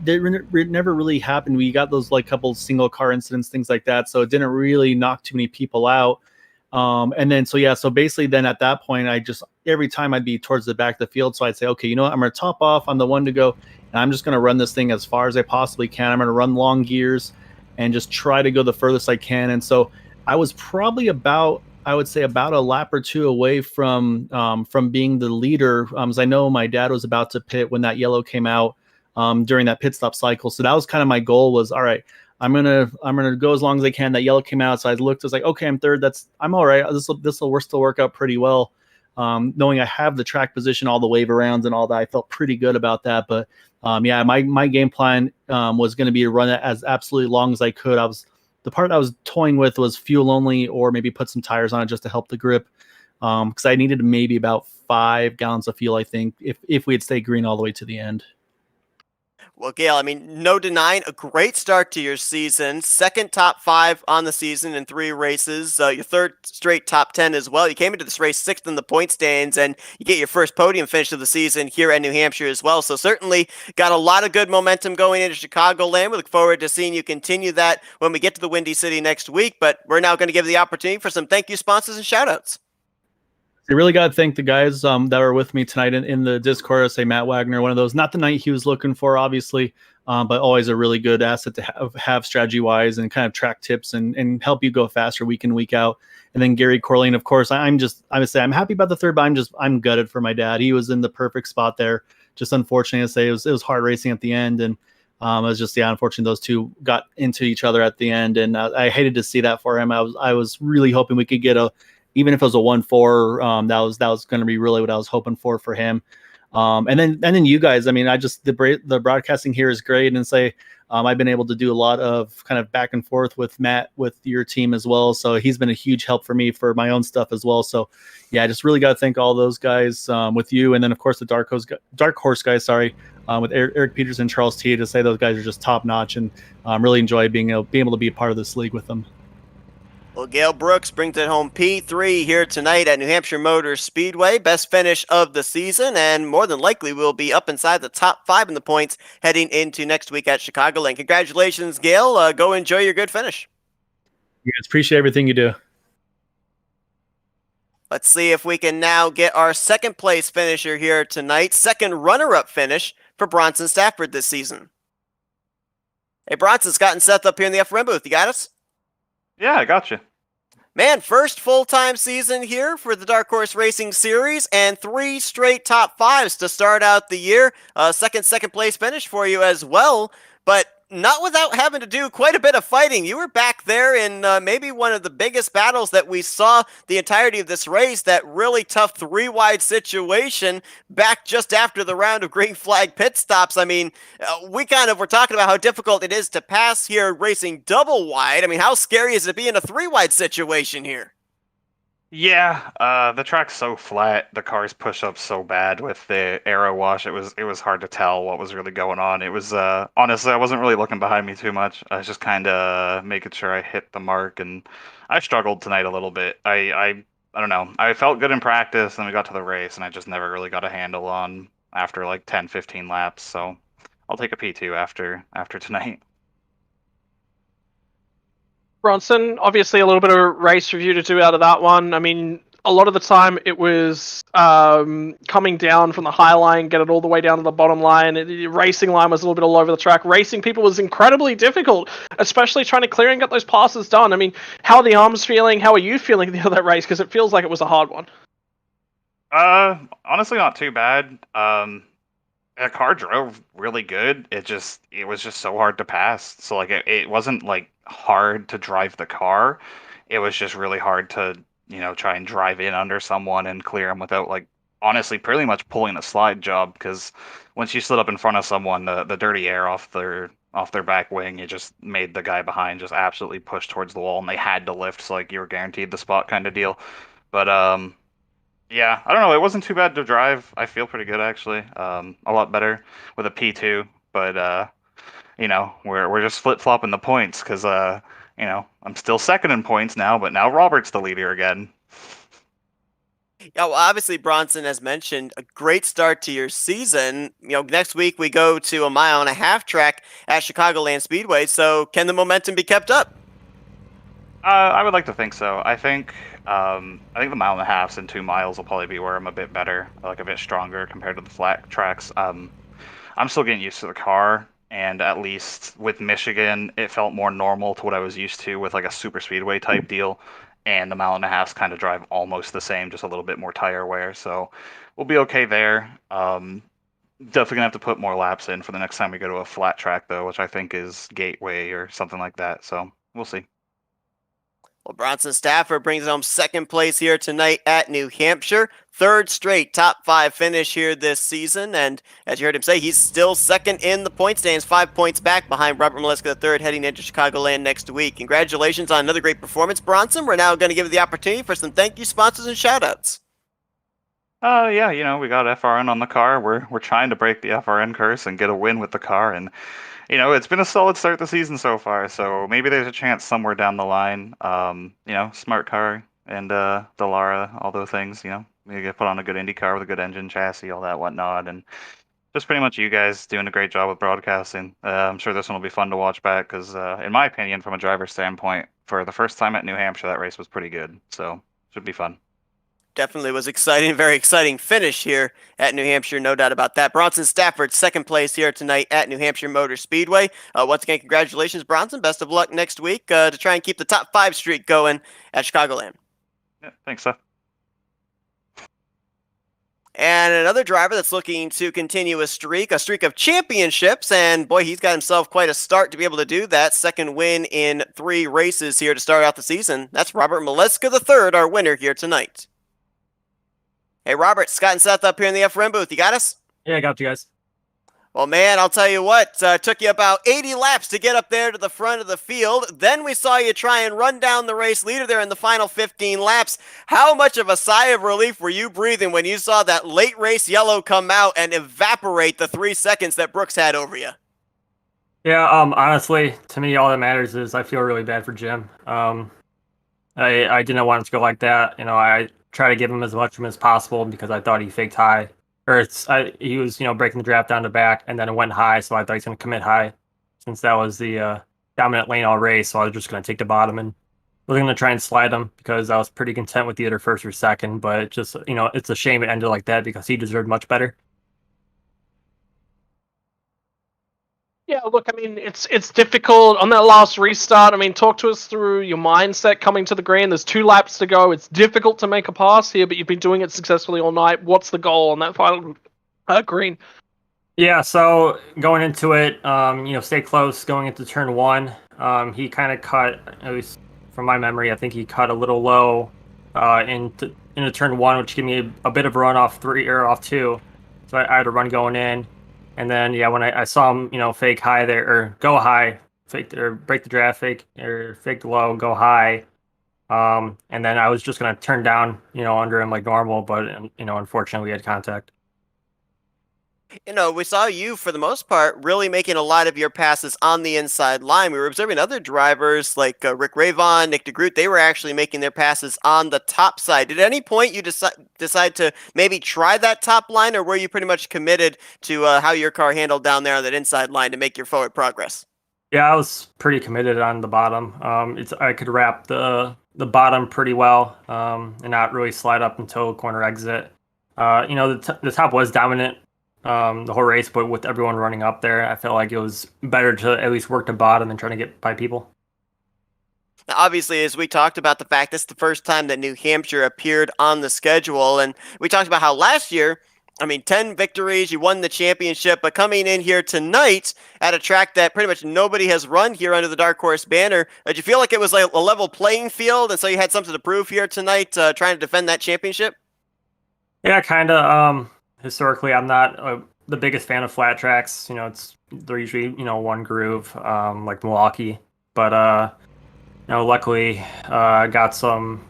never really happened. We got those like couple single car incidents, things like that. So it didn't really knock too many people out. And then, so basically then at that point, every time I'd be towards the back of the field. So I'd say, okay, I'm going to top off on the one to go, and I'm just going to run this thing as far as I possibly can. I'm going to run long gears and just try to go the furthest I can. And so I was probably I would say about a lap or two away from being the leader. As I know my dad was about to pit when that yellow came out, during that pit stop cycle. So that was kind of my goal, was, all right, I'm gonna go as long as I can. That yellow came out, so I was like, okay, I'm third. I'm all right. This will still work out pretty well. Knowing I have the track position, all the wave arounds and all that, I felt pretty good about that. But my game plan was going to be to run it as absolutely long as I could. The part I was toying with was fuel only, or maybe put some tires on it just to help the grip, because I needed maybe about 5 gallons of fuel, I think, if we had stayed green all the way to the end. Well, Gail, I mean, no denying a great start to your season. Second top 5 on the season in 3 races. Your third straight top 10 as well. You came into this race 6th in the point stands, and you get your first podium finish of the season here at New Hampshire as well. So certainly got a lot of good momentum going into Chicagoland. We look forward to seeing you continue that when we get to the Windy City next week. But we're now going to give the opportunity for some thank you sponsors and shout-outs. I really got to thank the guys that were with me tonight in the Discord. I say Matt Wagner, one of those, not the night he was looking for, obviously, but always a really good asset to have strategy-wise and kind of track tips and help you go faster week in, week out. And then Gary Corlane, of course, I would say I'm happy about the third, but I'm gutted for my dad. He was in the perfect spot there. Just unfortunately to say, it was hard racing at the end, and it was just, unfortunately those two got into each other at the end, and I hated to see that for him. I was really hoping we could get even if it was a 1-4, that was going to be really what I was hoping for him. And then you guys, I mean, the broadcasting here is great, and say I've been able to do a lot of kind of back and forth with Matt, with your team as well. So he's been a huge help for me for my own stuff as well. So yeah, I just really got to thank all those guys, with you, and then of course the Dark Horse guys. Sorry, with Eric Peters and Charles T. To say those guys are just top notch, and really enjoy being able to be a part of this league with them. Well, Gail Brooks brings it home P3 here tonight at New Hampshire Motor Speedway. Best finish of the season, and more than likely will be up inside the top 5 in the points heading into next week at Chicagoland. Congratulations, Gail. Go enjoy your good finish. You guys, appreciate everything you do. Let's see if we can now get our second place finisher here tonight. Second runner-up finish for Bronson Stafford this season. Hey, Bronson, Scott and Seth up here in the FRM booth. You got us? Yeah, I got you. Man, first full-time season here for the Dark Horse Racing Series, and 3 straight top 5s to start out the year. Second place finish for you as well, but not without having to do quite a bit of fighting. You were back there in maybe one of the biggest battles that we saw the entirety of this race, that really tough 3-wide situation back just after the round of green flag pit stops. I mean, we kind of were talking about how difficult it is to pass here racing double wide. I mean, how scary is it to be in a 3-wide situation here? Yeah, the track's so flat. The cars push up so bad with the aero wash. It was hard to tell what was really going on. It was honestly, I wasn't really looking behind me too much. I was just kind of making sure I hit the mark, and I struggled tonight a little bit. I don't know. I felt good in practice, and we got to the race, and I just never really got a handle on after like 10, 15 laps. So I'll take a P2 after tonight. Bronson, obviously a little bit of race review to do out of that one. I mean, a lot of the time it was coming down from the high line, get it all the way down to the bottom line. The racing line was a little bit all over the track. Racing people was incredibly difficult, especially trying to clear and get those passes done. I mean, how are the arms feeling? How are you feeling at the end of that race? Because it feels like it was a hard one. Honestly, not too bad. The car drove really good. It was just so hard to pass. So like it wasn't like hard to drive the car. It was just really hard to, try and drive in under someone and clear them without like honestly pretty much pulling a slide job, because once you slid up in front of someone, the dirty air off their back wing, it just made the guy behind just absolutely push towards the wall, and they had to lift, so like you were guaranteed the spot kind of deal. But yeah, I don't know. It wasn't too bad to drive. I feel pretty good actually. A lot better with a P2, but we're just flip flopping the points because I'm still second in points now, but now Robert's the leader again. Yeah, well, obviously, Bronson, as mentioned, a great start to your season. Next week we go to a 1.5-mile track at Chicagoland Speedway. So, can the momentum be kept up? I would like to think so. I think the 1.5 miles and 2 miles will probably be where I'm a bit better, like a bit stronger compared to the flat tracks. I'm still getting used to the car, and at least with Michigan, it felt more normal to what I was used to with like a super speedway type deal. And the 1.5 miles kind of drive almost the same, just a little bit more tire wear. So we'll be okay there. Definitely gonna have to put more laps in for the next time we go to a flat track, though, which I think is Gateway or something like that. So we'll see. Well, Bronson Stafford brings home second place here tonight at New Hampshire. Third straight top 5 finish here this season. And as you heard him say, he's still second in the point stands, 5 points back behind Robert Molesky III heading into Chicagoland next week. Congratulations on another great performance, Bronson. We're now going to give you the opportunity for some thank you sponsors and shoutouts. Yeah, we got FRN on the car. We're trying to break the FRN curse and get a win with the car, and it's been a solid start to the season so far. So maybe there's a chance somewhere down the line. Smart car and Dallara, all those things. We get put on a good Indy car with a good engine, chassis, all that whatnot, and just pretty much you guys doing a great job with broadcasting. I'm sure this one will be fun to watch back because, in my opinion, from a driver's standpoint, for the first time at New Hampshire, that race was pretty good. So should be fun. Definitely was exciting, very exciting finish here at New Hampshire, no doubt about that. Bronson Stafford, second place here tonight at New Hampshire Motor Speedway. Once again, congratulations, Bronson. Best of luck next week to try and keep the top 5 streak going at Chicagoland. Yeah, thanks, Seth. And another driver that's looking to continue a streak of championships, and boy, he's got himself quite a start to be able to do that. Second win in 3 races here to start out the season. That's Robert Molesky III, our winner here tonight. Hey, Robert, Scott and Seth up here in the FRN booth. You got us? Yeah, I got you guys. Well, man, I'll tell you what. Took you about 80 laps to get up there to the front of the field. Then we saw you try and run down the race leader there in the final 15 laps. How much of a sigh of relief were you breathing when you saw that late race yellow come out and evaporate the 3 seconds that Brooks had over you? Yeah, honestly, to me, all that matters is I feel really bad for Jim. I didn't want it to go like that. I try to give him as much of him as possible because I thought he faked high. He was, breaking the draft down to back, and then it went high, so I thought he's going to commit high since that was the dominant lane all race, so I was just going to take the bottom and was going to try and slide him because I was pretty content with either first or second, but it just, it's a shame it ended like that because he deserved much better. Yeah, look, I mean, it's difficult on that last restart. I mean, talk to us through your mindset coming to the green. There's 2 laps to go. It's difficult to make a pass here, but you've been doing it successfully all night. What's the goal on that final green? Yeah, so going into it, stay close going into turn 1. He kind of cut, at least from my memory, I think he cut a little low into turn 1, which gave me a bit of a run off 3 or off 2. So I had a run going in. And then, when I saw him, fake high there, or go high, fake or break the draft, fake low, go high. And then I was just going to turn down, under him like normal, but, unfortunately we had contact. We saw you, for the most part, really making a lot of your passes on the inside line. We were observing other drivers like Rick Ravon, Nick DeGroot. They were actually making their passes on the top side. Did at any point you decide to maybe try that top line, or were you pretty much committed to how your car handled down there on that inside line to make your forward progress? Yeah, I was pretty committed on the bottom. I could wrap the bottom pretty well, and not really slide up until corner exit. The top was dominant the whole race, but with everyone running up there, I felt like it was better to at least work the bottom than trying to get by people. Now, obviously, as we talked about the fact this is the first time that New Hampshire appeared on the schedule, and we talked about how last year, 10 victories, you won the championship, but coming in here tonight at a track that pretty much nobody has run here under the Dark Horse banner, did you feel like it was like a level playing field, and so you had something to prove here tonight, trying to defend that championship? Yeah, kind of. Historically, I'm not the biggest fan of flat tracks. They're usually one groove, like Milwaukee, but luckily, I got some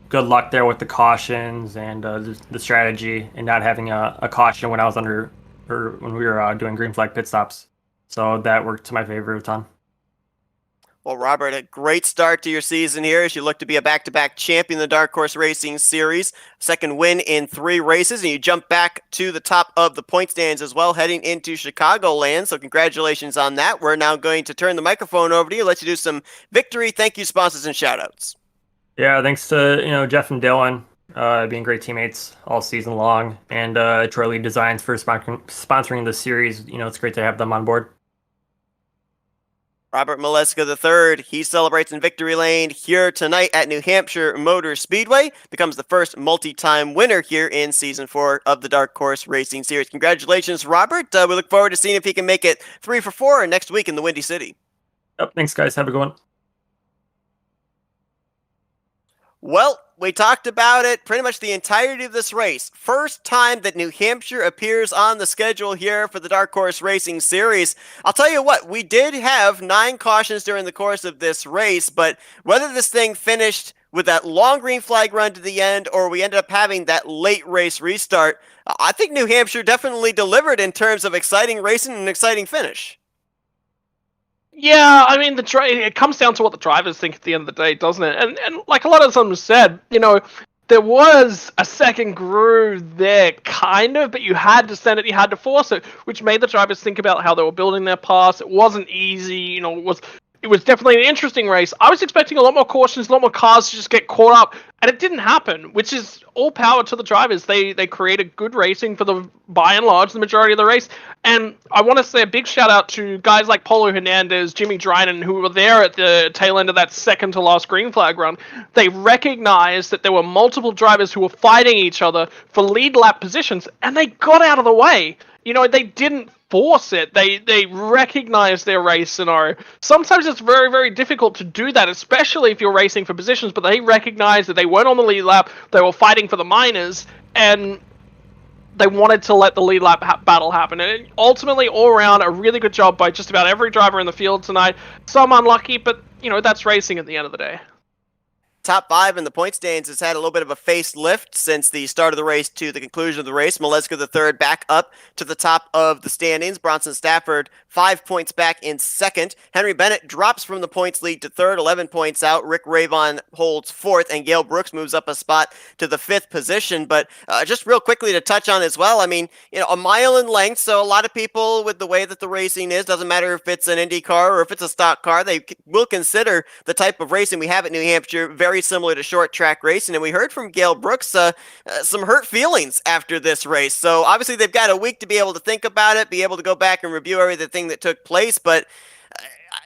good luck there with the cautions and the strategy and not having a caution when I was when we were doing green flag pit stops. So that worked to my favor a ton. Well, Robert, a great start to your season here as you look to be a back-to-back champion in the Dark Horse Racing Series. Second win in 3 races, and you jump back to the top of the point stands as well, heading into Chicagoland. So congratulations on that. We're now going to turn the microphone over to you, let you do some victory, thank you, sponsors, and shout-outs. Yeah, thanks to Jeff and Dylan being great teammates all season long, and Troy Lead Designs for sponsoring the series. It's great to have them on board. Robert Maleska III, he celebrates in Victory Lane here tonight at New Hampshire Motor Speedway. Becomes the first multi-time winner here in Season 4 of the Dark Horse Racing Series. Congratulations, Robert. We look forward to seeing if he can make it 3 for 4 next week in the Windy City. Yep, thanks, guys. Have a good one. Well, we talked about it pretty much the entirety of this race. First time that New Hampshire appears on the schedule here for the Dark Horse Racing Series. I'll tell you what, we did have 9 cautions during the course of this race, but whether this thing finished with that long green flag run to the end or we ended up having that late race restart, I think New Hampshire definitely delivered in terms of exciting racing and an exciting finish. Yeah, it comes down to what the drivers think at the end of the day, doesn't it? And like a lot of them said, there was a second groove there, kind of, but you had to send it, you had to force it, which made the drivers think about how they were building their pass. It wasn't easy, it was definitely an interesting race. I was expecting a lot more cautions, a lot more cars to just get caught up, and it didn't happen, which is all power to the drivers. They created good racing for by and large, the majority of the race. And I want to say a big shout out to guys like Polo Hernandez, Jimmy Dryden, who were there at the tail end of that second to last green flag run. They recognized that there were multiple drivers who were fighting each other for lead lap positions, and they got out of the way. They didn't force it. They recognize their race scenario. Sometimes it's very, very difficult to do that, especially if you're racing for positions, but they recognize that they weren't on the lead lap, they were fighting for the minors, and they wanted to let the lead lap battle happen. And ultimately, all around, a really good job by just about every driver in the field tonight. Some unlucky, but, that's racing at the end of the day. Top 5 in the point stands has had a little bit of a facelift since the start of the race to the conclusion of the race. Maleska III back up to the top of the standings. Bronson Stafford 5 points back in second. Henry Bennett drops from the points lead to third, 11 points out. Rick Ravon holds fourth, and Gail Brooks moves up a spot to the 5th position. But just real quickly to touch on as well, a mile in length, so a lot of people with the way that the racing is, doesn't matter if it's an Indy car or if it's a stock car, they will consider the type of racing we have at New Hampshire very similar to short track racing. And we heard from Gail Brooks some hurt feelings after this race. So obviously they've got a week to be able to think about it, be able to go back and review everything that took place. But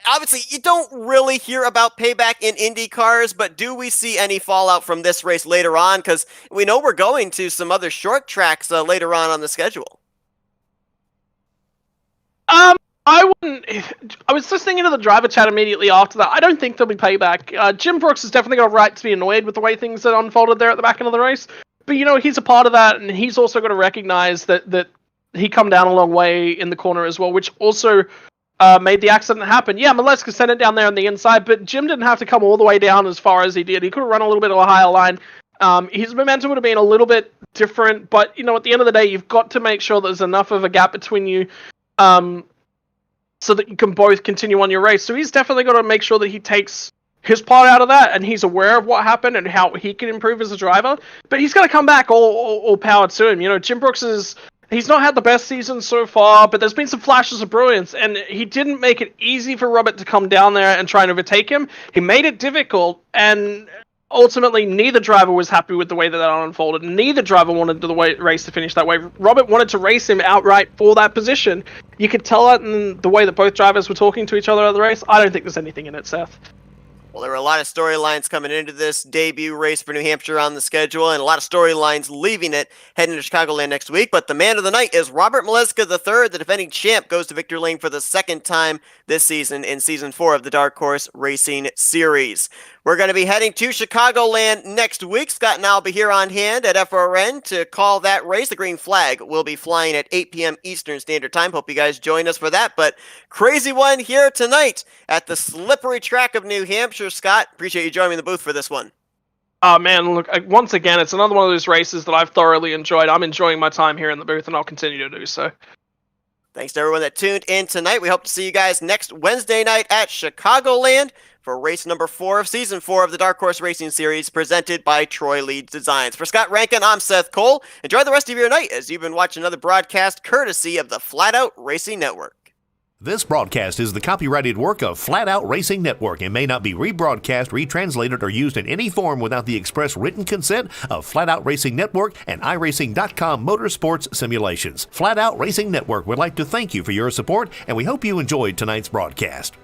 obviously you don't really hear about payback in Indy cars, but do we see any fallout from this race later on? Because we know we're going to some other short tracks later on the schedule. I was just thinking of the driver chat immediately after that. I don't think there'll be payback. Jim Brooks has definitely got a right to be annoyed with the way things that unfolded there at the back end of the race. But, he's a part of that, and he's also got to recognize that he come down a long way in the corner as well, which also made the accident happen. Yeah, Maleska sent it down there on the inside, but Jim didn't have to come all the way down as far as he did. He could have run a little bit of a higher line. His momentum would have been a little bit different, but, at the end of the day, you've got to make sure there's enough of a gap between you so that you can both continue on your race. So he's definitely got to make sure that he takes his part out of that, and he's aware of what happened and how he can improve as a driver. But he's got to come back all power to him. Jim Brooks he's not had the best season so far, but there's been some flashes of brilliance, and he didn't make it easy for Robert to come down there and try and overtake him. He made it difficult, and ultimately neither driver was happy with the way that unfolded. Neither driver wanted the race to finish that way. Robert wanted to race him outright for that position. You could tell that in the way that both drivers were talking to each other at the race. I don't think there's anything in it, Seth. Well, there were a lot of storylines coming into this debut race for New Hampshire on the schedule, and a lot of storylines leaving it, heading to Chicagoland next week. But the man of the night is Robert Maleska III, the defending champ, goes to victory lane for the second time this season in Season 4 of the Dark Horse Racing Series. We're going to be heading to Chicagoland next week. Scott and I will be here on hand at FRN to call that race. The green flag will be flying at 8 p.m. Eastern Standard Time. Hope you guys join us for that. But crazy one here tonight at the slippery track of New Hampshire. Scott, appreciate you joining me in the booth for this one. Oh man, look, once again, it's another one of those races that I've thoroughly enjoyed. I'm enjoying my time here in the booth, and I'll continue to do so. Thanks to everyone that tuned in tonight. We hope to see you guys next Wednesday night at Chicagoland for race number 4 of Season 4 of the Dark Horse Racing Series, presented by Troy Lead Designs. For Scott Rankin, I'm Seth Cole. Enjoy the rest of your night as you've been watching another broadcast courtesy of the Flat Out Racing Network. This broadcast is the copyrighted work of Flat Out Racing Network and may not be rebroadcast, retranslated, or used in any form without the express written consent of Flat Out Racing Network and iRacing.com Motorsports Simulations. Flat Out Racing Network would like to thank you for your support, and we hope you enjoyed tonight's broadcast.